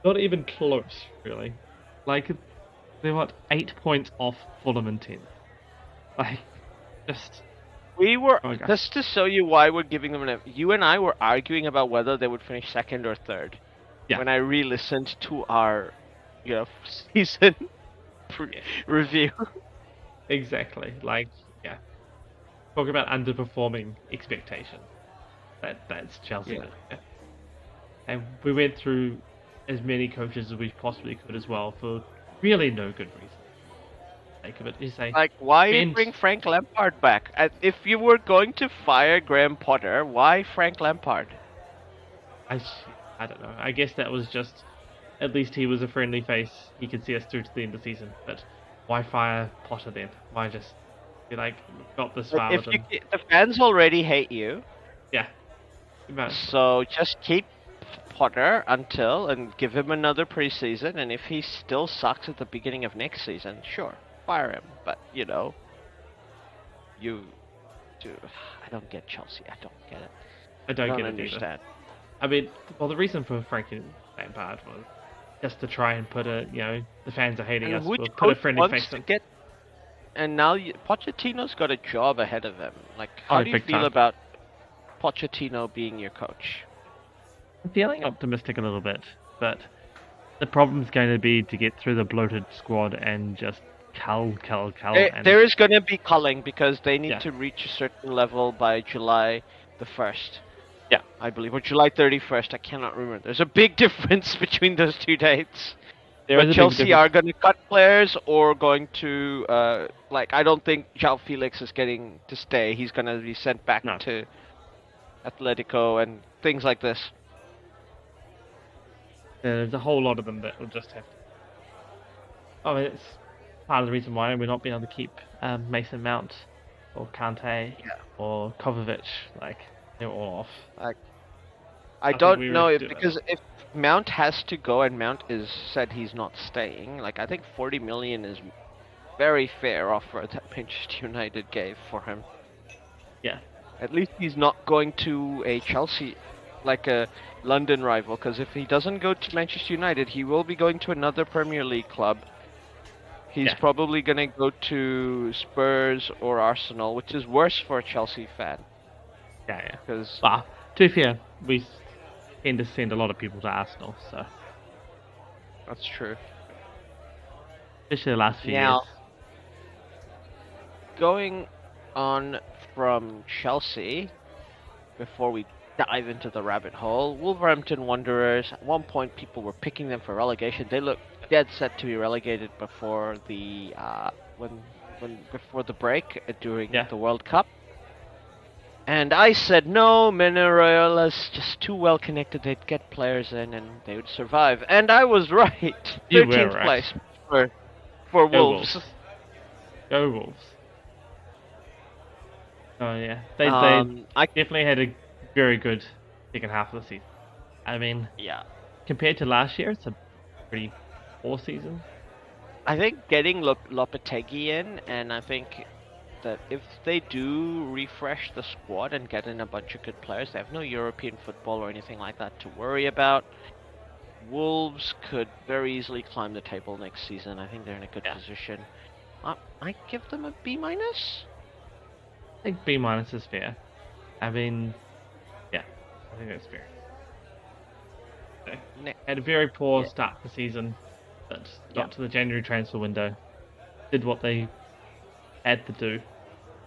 Not even close, really. Like they're 8 points off Fulham and 10th. Like just. We were just to show you why we're giving them an F. You and I were arguing about whether they would finish second or third. Yeah. When I re-listened to our, season review. Exactly. Like, talk about underperforming expectations. That's Chelsea. Yeah. And we went through as many coaches as we possibly could as well for really no good reason. Why bring Frank Lampard back? If you were going to fire Graham Potter, why Frank Lampard? I don't know. I guess that was just, at least he was a friendly face. He could see us through to the end of the season. But why fire Potter then? Why just be got this far with him? The fans already hate you. Yeah. So just keep Potter until and give him another preseason, and if he still sucks at the beginning of next season, sure, fire him. But you I don't get Chelsea. I don't get it. I don't get it understand. either. I mean, well, the reason for Frankie Lampard was just to try and put the fans are hating us. We'll put a friendly face in. And now Pochettino's got a job ahead of him. Like, how do you feel about Pochettino being your coach? I'm feeling optimistic a little bit, but the problem's going to be to get through the bloated squad and just cull. There is going to be culling because they need to reach a certain level by July the 1st. Yeah. I believe, or July 31st. I cannot remember. There's a big difference between those two dates. But Chelsea are going to cut players or going to, I don't think João Felix is getting to stay. He's going to be sent back to Atletico and things like this. There's a whole lot of them that will just have to... I mean, it's part of the reason why we're not being able to keep Mason Mount or Kante or Kovacic. Like, they're all off. I don't know because if Mount has to go and Mount is said he's not staying, like I think 40 million is very fair offer that Manchester United gave for him. Yeah. At least he's not going to a Chelsea, like a London rival, because if he doesn't go to Manchester United, he will be going to another Premier League club. He's probably going to go to Spurs or Arsenal, which is worse for a Chelsea fan. Yeah. Because to be fair, we tend to send a lot of people to Arsenal, so that's true. Especially the last few years. Going on from Chelsea, before we dive into the rabbit hole, Wolverhampton Wanderers. At one point, people were picking them for relegation. They look dead set to be relegated before the before the break during the World Cup. And I said, no, Mineral is just too well connected. They'd get players in and they would survive. And I was right. 13th place for Wolves. Go Wolves. Oh, yeah. They definitely had a very good second half of the season. I mean, compared to last year, it's a pretty poor season. I think getting Lopetegui in, and I think that if they do refresh the squad and get in a bunch of good players, they have no European football or anything like that to worry about. Wolves could very easily climb the table next season. I think they're in a good position. I give them a B-. I think B- is fair. I mean, I think that's fair. They had a very poor start to the season, but got to the January transfer window, did what they had to do,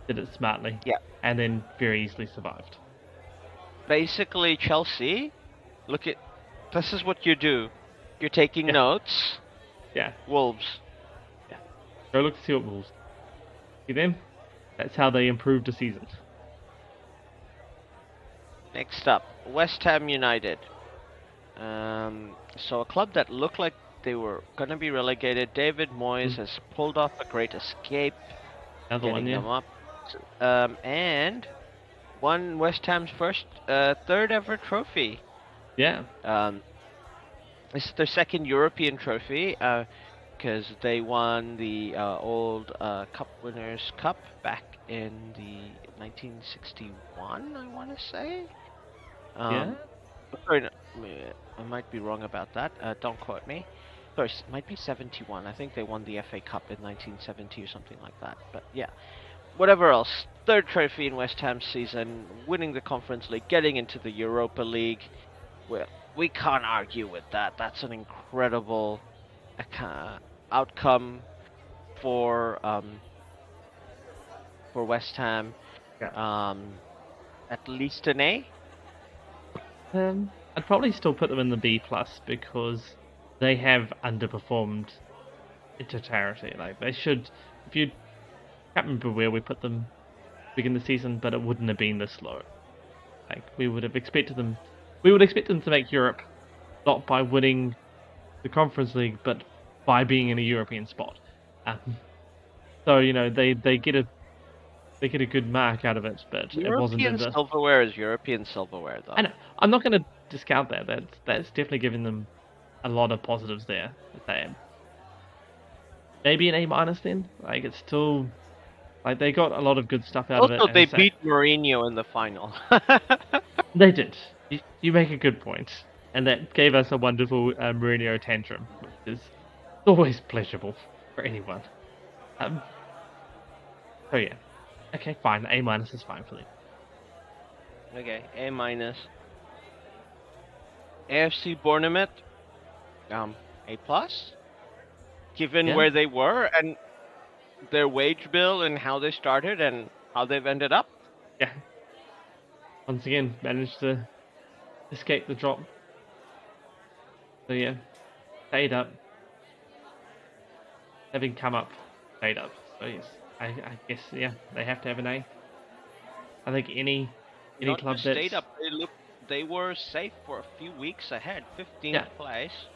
did it smartly, and then very easily survived. Basically, Chelsea, this is what you do. You're taking notes. Yeah. Wolves. Yeah. Go look to see what Wolves. See them? That's how they improved the season. Next up, West Ham United. So a club that looked like they were going to be relegated. David Moyes has pulled off a great escape. Another one, them up. And won West Ham's third ever trophy. Yeah. This is their second European trophy, because they won the old Cup Winners' Cup back in the 1961, I want to say. Sorry, I might be wrong about that. Don't quote me. Sorry, it might be 71. I think they won the FA Cup in 1970 or something like that. But yeah, whatever else. Third trophy in West Ham's season, winning the Conference League, getting into the Europa League. Well, we can't argue with that. That's an incredible outcome for West Ham. At least an A. I'd probably still put them in the B+ because they have underperformed in totality. Like they should. If you can't remember where we put them begin the season, but it wouldn't have been this low. Like we would have expected them. We would expect them to make Europe, not by winning the Conference League, but by being in a European spot. So they get a good mark out of it, but it wasn't. European silverware is European silverware, though. I know. I'm not going to discount that. That's definitely giving them a lot of positives there. Maybe an A- then. Like it's still like they got a lot of good stuff out of it. Also, And they it's like, beat Mourinho in the final. they did. You make a good point, and that gave us a wonderful Mourinho tantrum, which is always pleasurable for anyone. So yeah, okay, fine. A- is fine for them. Okay, A minus. AFC Bournemouth, A plus. Given Yeah, where they were and their wage bill and how they started and how they've ended up. yeah. Once again, managed to escape the drop. So yeah, stayed up. Having come up, stayed up. So yes, I guess yeah, they have to have an A. I think any Not club just that's stayed up. They were safe for a few weeks ahead, 15th yeah, place.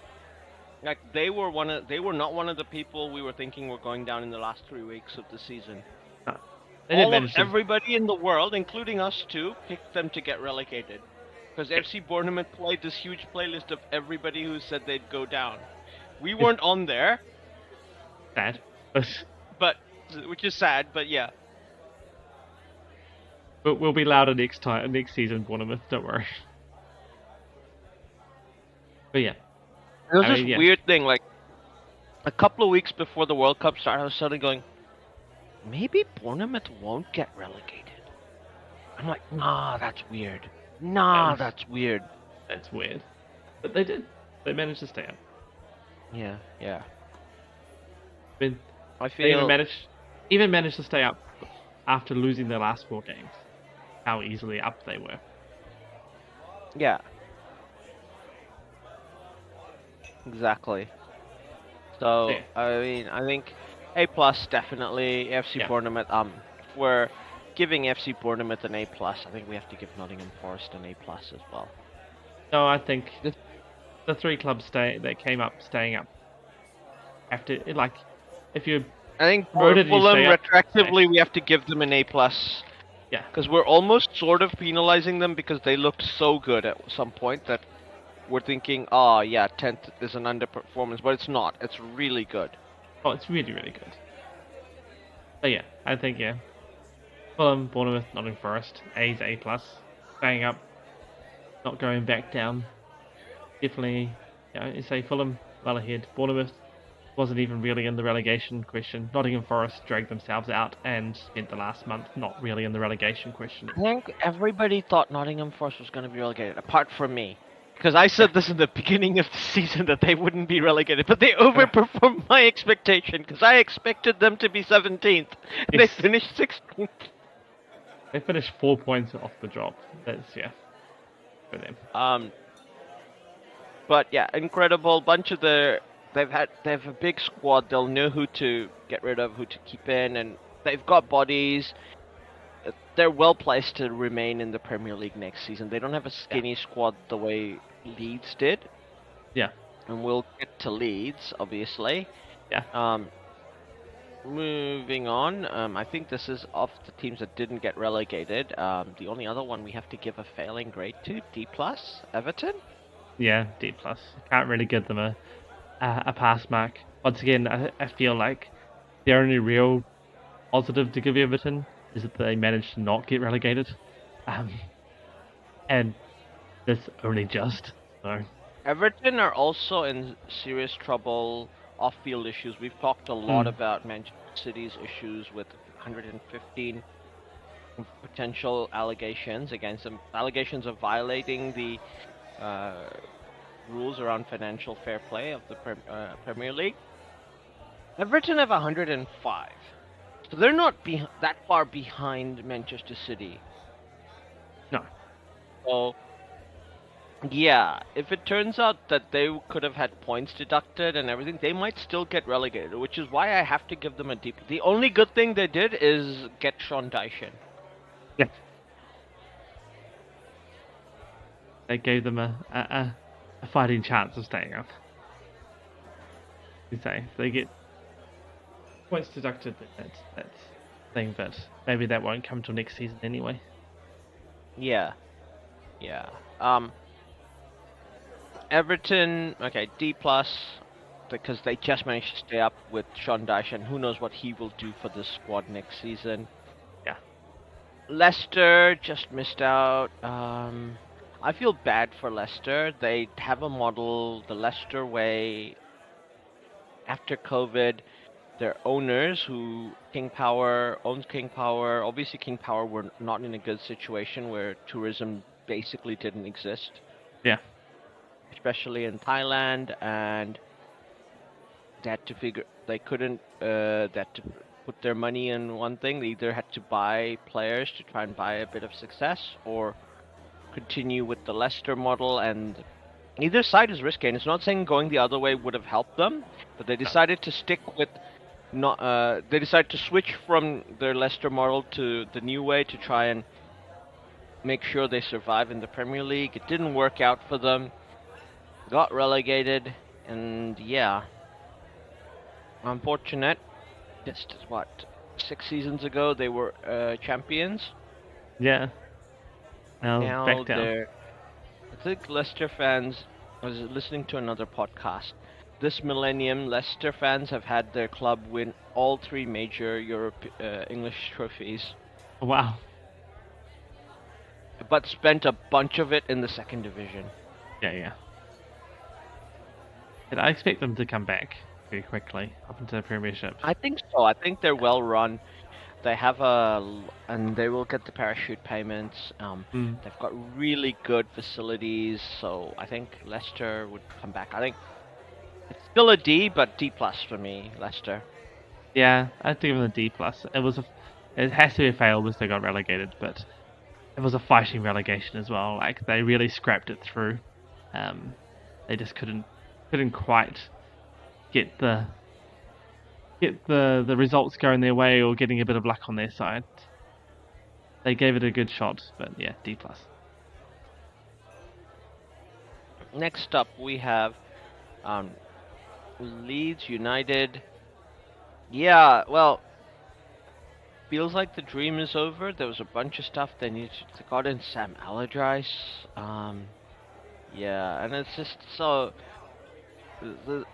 Like they were not one of the people we were thinking were going down in the last 3 weeks of the season. no, they did All of manage to everybody in the world, including us too, picked them to get relegated. Because yeah, FC Bournemouth played this huge playlist of everybody who said they'd go down. We it's weren't on there, sad, but but which is sad, but yeah. we'll be louder next season, Bournemouth. Don't worry. But yeah, It was I this mean yeah, weird thing, like a couple of weeks before the World Cup started, I was suddenly going, maybe Bournemouth won't get relegated. I'm like, nah, that's weird. Nah, that's weird. that's weird. But they did. They managed to stay up. Yeah, yeah. I mean, I they feel even managed to stay up after losing their last 4 games. How easily up they were. yeah, exactly. So Yeah. I mean, I think A plus definitely. FC Yeah. Bournemouth. If we're giving FC Bournemouth an A plus, I think we have to give Nottingham Forest an A plus as well. No, I think This- the 3 clubs that came up staying up have to like if you I think for promoted you Fulham stay up. retroactively, we have to give them an A plus. Yeah. Because we're almost sort of penalizing them because they looked so good at some point that we're thinking, oh yeah, 10th is an underperformance, but it's not. It's really good. Oh, it's really really good. But yeah, I think yeah. Fulham, Bournemouth, Nottingham Forest, A's A plus, staying up, not going back down. Definitely, you say Fulham well ahead. Bournemouth wasn't even really in the relegation question. Nottingham Forest dragged themselves out and spent the last month not really in the relegation question. I think everybody thought Nottingham Forest was going to be relegated, apart from me. Because I said this in the beginning of the season that they wouldn't be relegated, but they overperformed my expectation because I expected them to be 17th. And They Yes. finished 16th. They finished 4 points off the drop. That's for them. But yeah, incredible bunch of they have a big squad. They'll know who to get rid of, who to keep in, and they've got bodies. They're well placed to remain in the Premier League next season. They don't have a skinny squad the way Leeds did, Yeah, and we'll get to Leeds obviously. yeah. Moving on, I think this is of the teams that didn't get relegated. The only other one we have to give a failing grade to, D plus, Everton. Yeah, D plus. Can't really give them a pass mark. Once again, I feel like the only real positive to give Everton is that they managed to not get relegated, and that's only just. So Everton are also in serious trouble off-field issues. We've talked a lot about Manchester City's issues with 115 potential allegations against them, allegations of violating the rules around financial fair play of the Premier League. Everton have 105, so they're not that far behind Manchester City. no, So, yeah, if it turns out that they could have had points deducted and everything, they might still get relegated, which is why I have to give them a D. The only good thing they did is get Sean Dyche. yeah, they gave them a fighting chance of staying up. You say if they get points deducted, that's thing, but maybe that won't come till next season anyway. Yeah, yeah. Everton, okay, D plus, because they just managed to stay up with Sean Dyche, and who knows what he will do for the squad next season. Yeah. Leicester just missed out. I feel bad for Leicester. They have a model, the Leicester way. After COVID, their owners, who King Power owns King Power. Obviously, King Power were not in a good situation where tourism basically didn't exist, Yeah. especially in Thailand, and they had to figure they couldn't they had to put their money in one thing. They either had to buy players to try and buy a bit of success, or continue with the Leicester model, and either side is risky. And it's not saying going the other way would have helped them, but they decided to stick with not. They decided to switch from their Leicester model to the new way to try and make sure they survive in the Premier League. It didn't work out for them. Got relegated, and yeah, unfortunate. Just what, 6 seasons ago they were champions. Yeah. Now Now back down. they're. I think Leicester fans. I was listening to another podcast. This millennium, Leicester fans have had their club win all three major English trophies, Wow. but spent a bunch of it in the second division. Yeah, yeah. And I expect them to come back very quickly up into the Premiership. I think so. I think they're well run. They have and they will get the parachute payments. They've got really good facilities, so I think Leicester would come back. I think it's still a D, but D plus for me, Leicester. Yeah, I'd give them a D plus. It has to be a fail because they got relegated, but it was a fighting relegation as well. Like they really scrapped it through. They just couldn't quite get the results going their way or getting a bit of luck on their side. They gave it a good shot, but yeah, D plus. Next up, we have Leeds United. Yeah, well, feels like the dream is over. There was a bunch of stuff they needed. They got in Sam Allardyce. Yeah, and it's just so.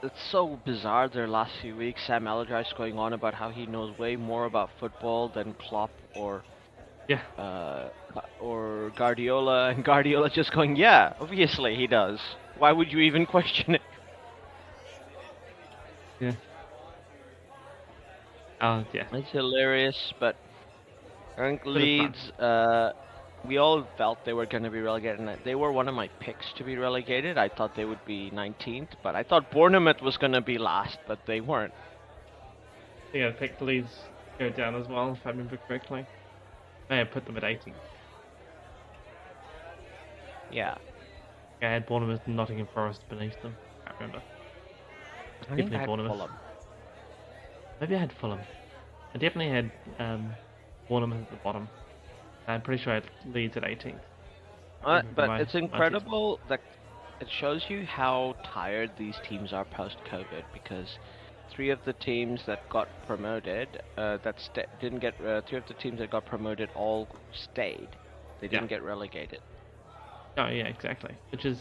It's so bizarre their last few weeks. Sam Allardyce going on about how he knows way more about football than Klopp Yeah. or Guardiola, and Guardiola just going, yeah, obviously he does. Why would you even question it? Yeah. Yeah. It's hilarious, but I think Bit of fun. Leeds, we all felt they were going to be relegated, and they were one of my picks to be relegated. I thought they would be 19th, but I thought Bournemouth was going to be last, but they weren't. I think I picked Leeds go down as well, if I remember correctly. I have put them at 18. Yeah. I had Bournemouth and Nottingham Forest beneath them. I can't remember. I think Definitely I had Bournemouth. Fulham. Maybe I had Fulham. I definitely had Bournemouth at the bottom. I'm pretty sure I had Leeds at 18th. But it's incredible that it shows you how tired these teams are post-COVID, because three of the teams that got promoted, didn't get. Three of the teams that got promoted all stayed. They didn't get relegated. Oh yeah, exactly. Which is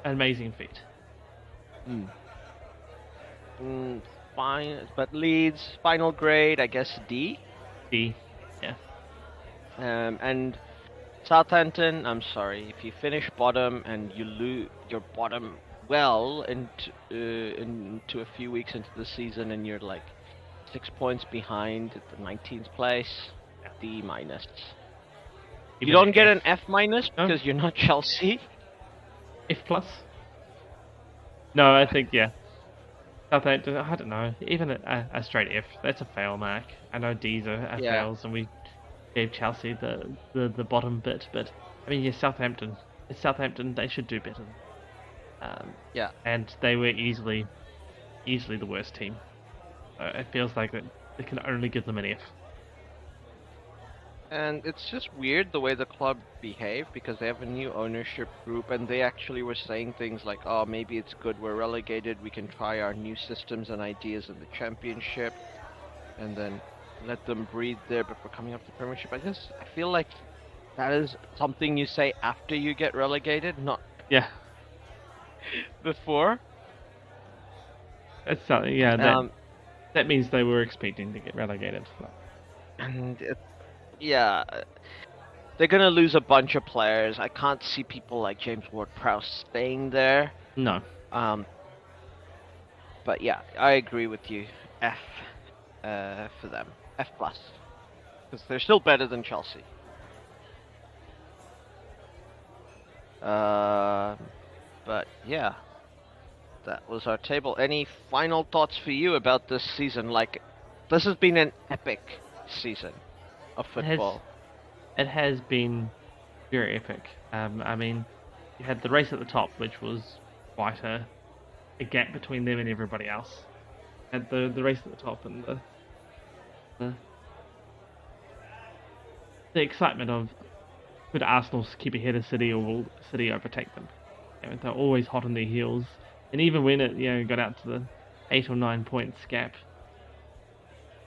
an amazing feat. Fine, but Leeds final grade, I guess D. D. Yeah. And Southampton, I'm sorry, if you finish bottom and you lose your bottom well into a few weeks into the season, and you're like 6 points behind at the 19th place, D minus. You don't get an F minus because you're not Chelsea. F plus? No, I think yeah. Southampton, I don't know. Even a straight F, that's a fail mark. I know D's are fails, and we gave Chelsea the bottom bit, but I mean, yeah, Southampton. It's Southampton. They should do better. Yeah. And they were easily the worst team. It feels like that they can only give them an F. And it's just weird the way the club behave, because they have a new ownership group, and they actually were saying things like, oh, maybe it's good we're relegated, we can try our new systems and ideas in the championship, and then let them breathe there before coming up to Premiership. I feel like that is something you say after you get relegated, not... Yeah. before. That's something. Yeah, Um, that means they were expecting to get relegated. and yeah, they're gonna lose a bunch of players. I can't see people like James Ward-Prowse staying there. No. Um, but yeah, I agree with you. F, for them. F plus, because they're still better than Chelsea. But yeah, that was our table. Any final thoughts for you about this season? Like, this has been an epic season of football. It has been very epic. I mean, you had the race at the top, which was quite a gap between them and everybody else. Had the race at the top and the the excitement of could Arsenal keep ahead of City or will City overtake them? You know, they're always hot on their heels, and even when it got out to the 8 or 9 points gap,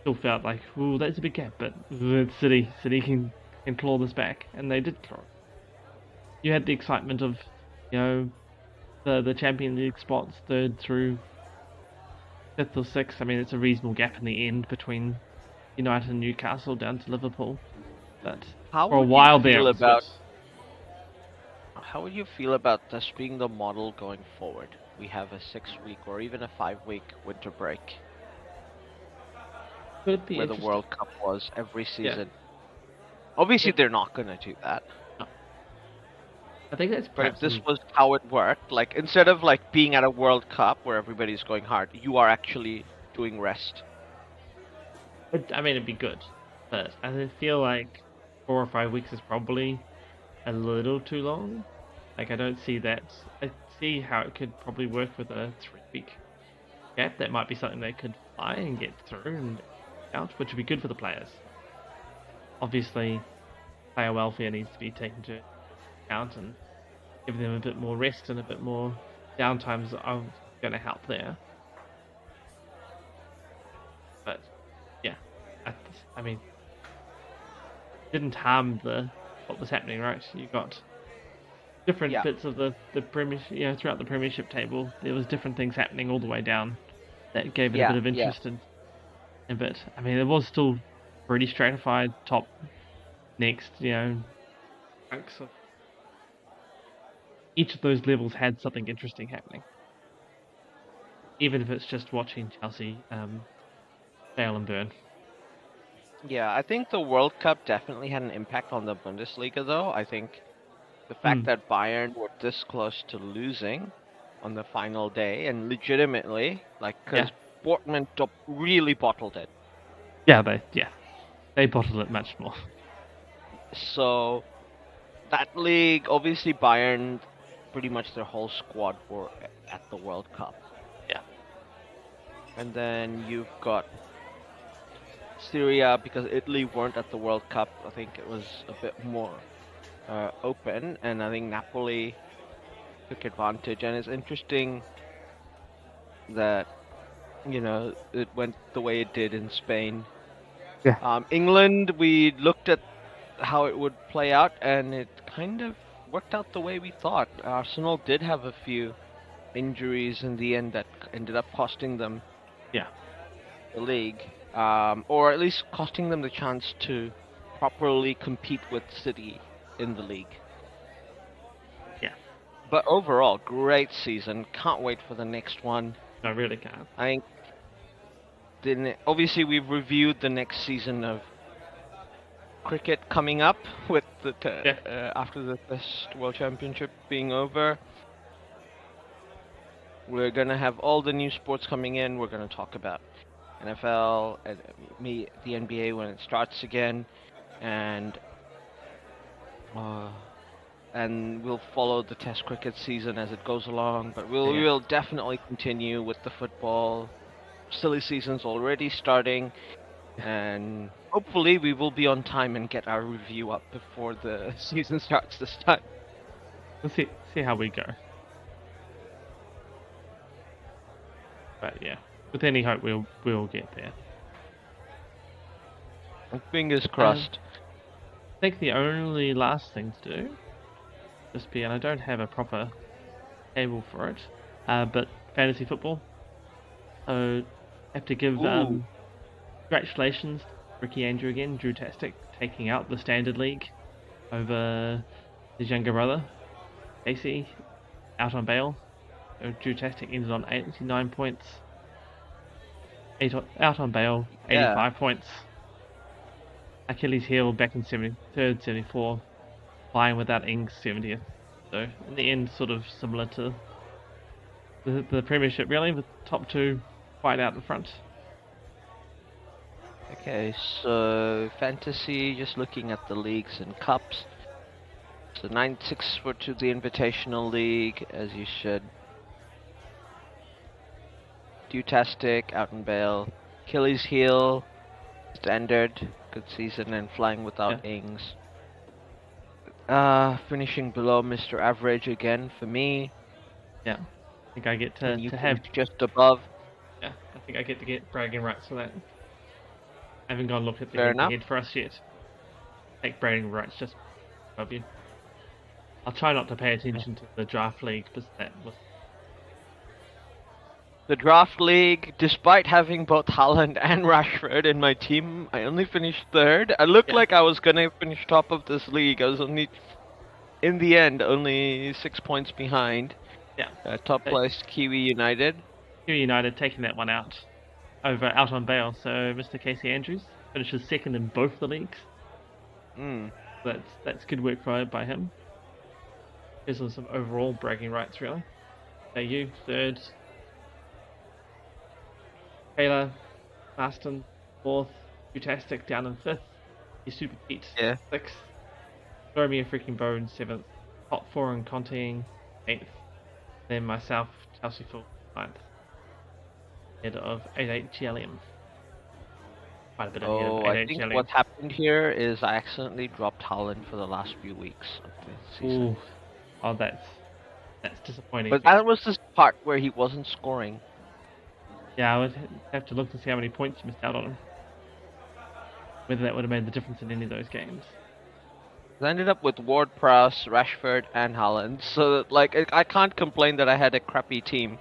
still felt like, ooh, that's a big gap, but it's City. City can claw this back, and they did claw it. You had the excitement of, the Champions League spots, third through fifth or sixth. I mean, it's a reasonable gap in the end between United and Newcastle down to Liverpool, but How for a would you while there, feel it was about good. how would you feel about this being the model going forward? We have a 6-week or even a 5-week winter break, Could be where the interesting. World Cup was every Yeah. season. Obviously, It- they're not gonna do that. I think that's But if perhaps this was how it worked, like instead of like being at a World Cup where everybody's going hard, you are actually doing rest. I mean, it'd be good, but I feel like 4 or 5 weeks is probably a little too long. Like, I don't see that. I see how it could probably work with a 3 week gap. That might be something they could fly and get through and out, which would be good for the players. Obviously, player welfare needs to be taken into account, and give them a bit more rest and a bit more downtimes are going to help there. But yeah, I mean, didn't harm what was happening, right? You got different Yeah, bits of the premiership, throughout the premiership table. There was different things happening all the way down that gave it a bit yeah, of yeah. interest and bit. I mean, it was still pretty stratified. Top, next, ranks of each of those levels had something interesting happening. Even if it's just watching Chelsea fail and burn. Yeah, I think the World Cup definitely had an impact on the Bundesliga, though. I think the fact Mm. that Bayern were this close to losing on the final day, and legitimately, like, Yeah, because Dortmund really bottled it. they bottled it much more. So that league, obviously, Bayern, pretty much their whole squad were at the World Cup. Yeah, And then you've got Syria, because Italy weren't at the World Cup. I think it was a bit more open, and I think Napoli took advantage. And it's interesting that it went the way it did in Spain. yeah, England, we looked at how it would play out, and it kind of worked out the way we thought. Arsenal did have a few injuries in the end that ended up costing them yeah. the league, or at least costing them the chance to properly compete with City in the league. Yeah. But overall, great season. Can't wait for the next one. I really can't. I think obviously we've reviewed the next season of cricket coming up with Yeah, after the Test World Championship being over. We're gonna have all the new sports coming in. We're gonna talk about NFL and the NBA when it starts again, and uh, we'll follow the Test cricket season as it goes along. But we yeah. will definitely continue with the football. Silly season's already starting, and hopefully we will be on time and get our review up before the season starts this time. We'll see how we go. But yeah, with any hope, we'll get there. Fingers Um, crossed. I think the only last thing to do, and I don't have a proper able for it. But fantasy football. So have to give Ooh. congratulations, Ricky Andrew again, Dewtastic, taking out the standard league over his younger brother, Casey, out on bail. So Dewtastic ended on 89 points. Out on bail, Yeah. 85 points. Achilles heel back in 73rd, 74, flying without Ings 70th. So in the end, sort of similar to the Premiership, really, with top two quite out in front. Okay, so fantasy, just looking at the leagues and cups. So 9-6 the Invitational League, as you should. Dewtastic, out in bail. Achilles heel, standard, good season, and flying without Ings. Finishing below Mr. Average again for me. Yeah, I think I get to have just above. Yeah, I think I get to get bragging rights for that. I haven't gone and looked at the head for us yet. Take bragging rights just above you. I'll try not to pay attention to the draft league because that was. The draft league, despite having both Haaland and Rashford in my team, I only finished third. I looked like I was gonna finish top of this league. I was only, in the end, only 6 points behind. Yeah. Top place Kiwi United. Kiwi United taking that one out on bail. So Mr. Casey Andrews finishes second in both the leagues. That's good work by him. Gives him some overall bragging rights, really. You third. Taylor, Marston, fourth. Dewtastic down in fifth. Your Super Pete, sixth. Throw me a freaking bone, seventh. Top four in Conting, eighth. Then myself, Chelsea Full, ninth. Head of 88 GLM. Quite a bit of head of 88 I think GLM. what happened here is I accidentally dropped Haaland for the last few weeks of the season. Ooh. Oh, that's disappointing. But that was the part where he wasn't scoring. Yeah, I would have to look to see how many points you missed out on him. Whether that would have made the difference in any of those games. I ended up with Ward-Prowse, Rashford, and Haaland, so I can't complain that I had a crappy team.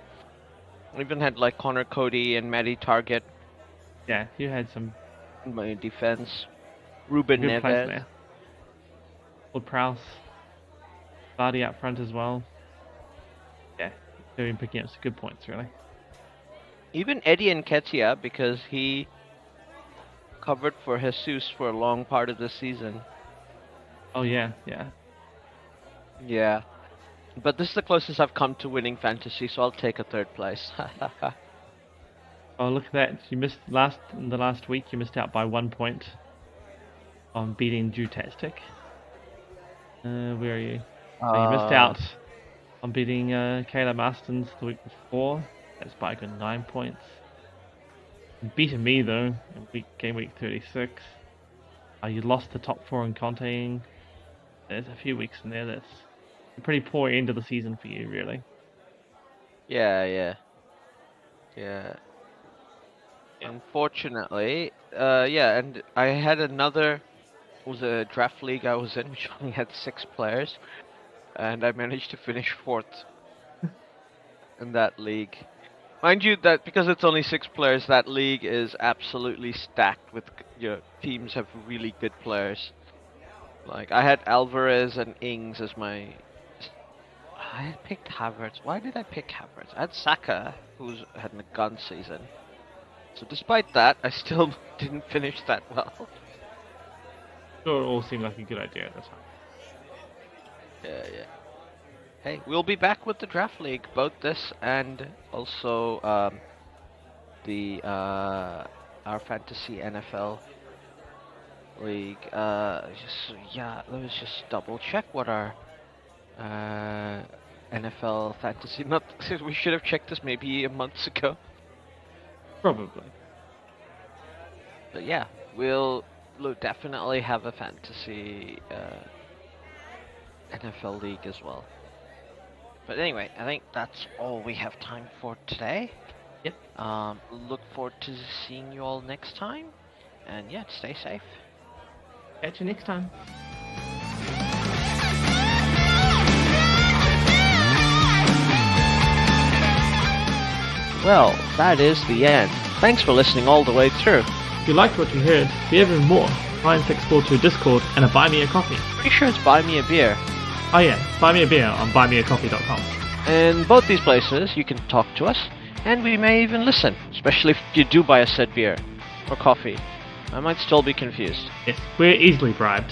I even had Connor Cody and Matty Target. Yeah, you had some. In my defense, Ruben Neves. Neves. Ward-Prowse. Vardy up front as well. Yeah, they've been picking up some good points, really. Even Eddie Nketiah, because he covered for Jesus for a long part of the season. Oh yeah. Yeah. But this is the closest I've come to winning fantasy, so I'll take a third place. Oh, look at that. You missed in the last week, you missed out by 1 point on beating Dewtastic. Where are you? You missed out on beating Kayla Marston's the week before. That's by a good 9 points. You beaten me though in game week 36. You lost the top four in Conting. There's a few weeks in there. That's a pretty poor end of the season for you, really. Yeah. Unfortunately, and I had another. It was a draft league I was in, which only had 6 players, and I managed to finish 4th in that league. Mind you, that because it's only 6 players, that league is absolutely stacked with teams have really good players. I had Alvarez and Ings as my. I had picked Havertz. Why did I pick Havertz? I had Saka, who had a gun season. So despite that, I still didn't finish that well. Sure, it all seemed like a good idea at the time. Yeah. Hey, we'll be back with the draft league, both this and also our fantasy NFL league. Let me just double check what our NFL fantasy. We should have checked this maybe a month ago. Probably. But yeah, we'll definitely have a fantasy NFL league as well. But anyway, I think that's all we have time for today. Yep. Look forward to seeing you all next time. And yeah, stay safe. Catch you next time. Well, that is the end. Thanks for listening all the way through. If you liked what you heard, we have even more. 9642 Discord and a Buy Me a Coffee. Pretty sure it's Buy Me a Beer. Oh yeah, buy me a beer on buymeacoffee.com. In both these places, you can talk to us, and we may even listen, especially if you do buy a said beer or coffee. I might still be confused. Yes, we're easily bribed.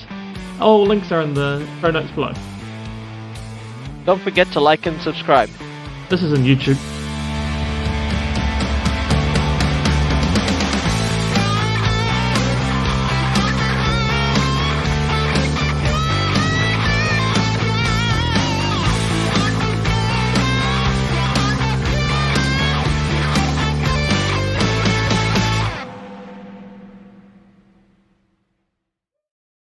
All links are in the show notes below. Don't forget to like and subscribe. This is on YouTube.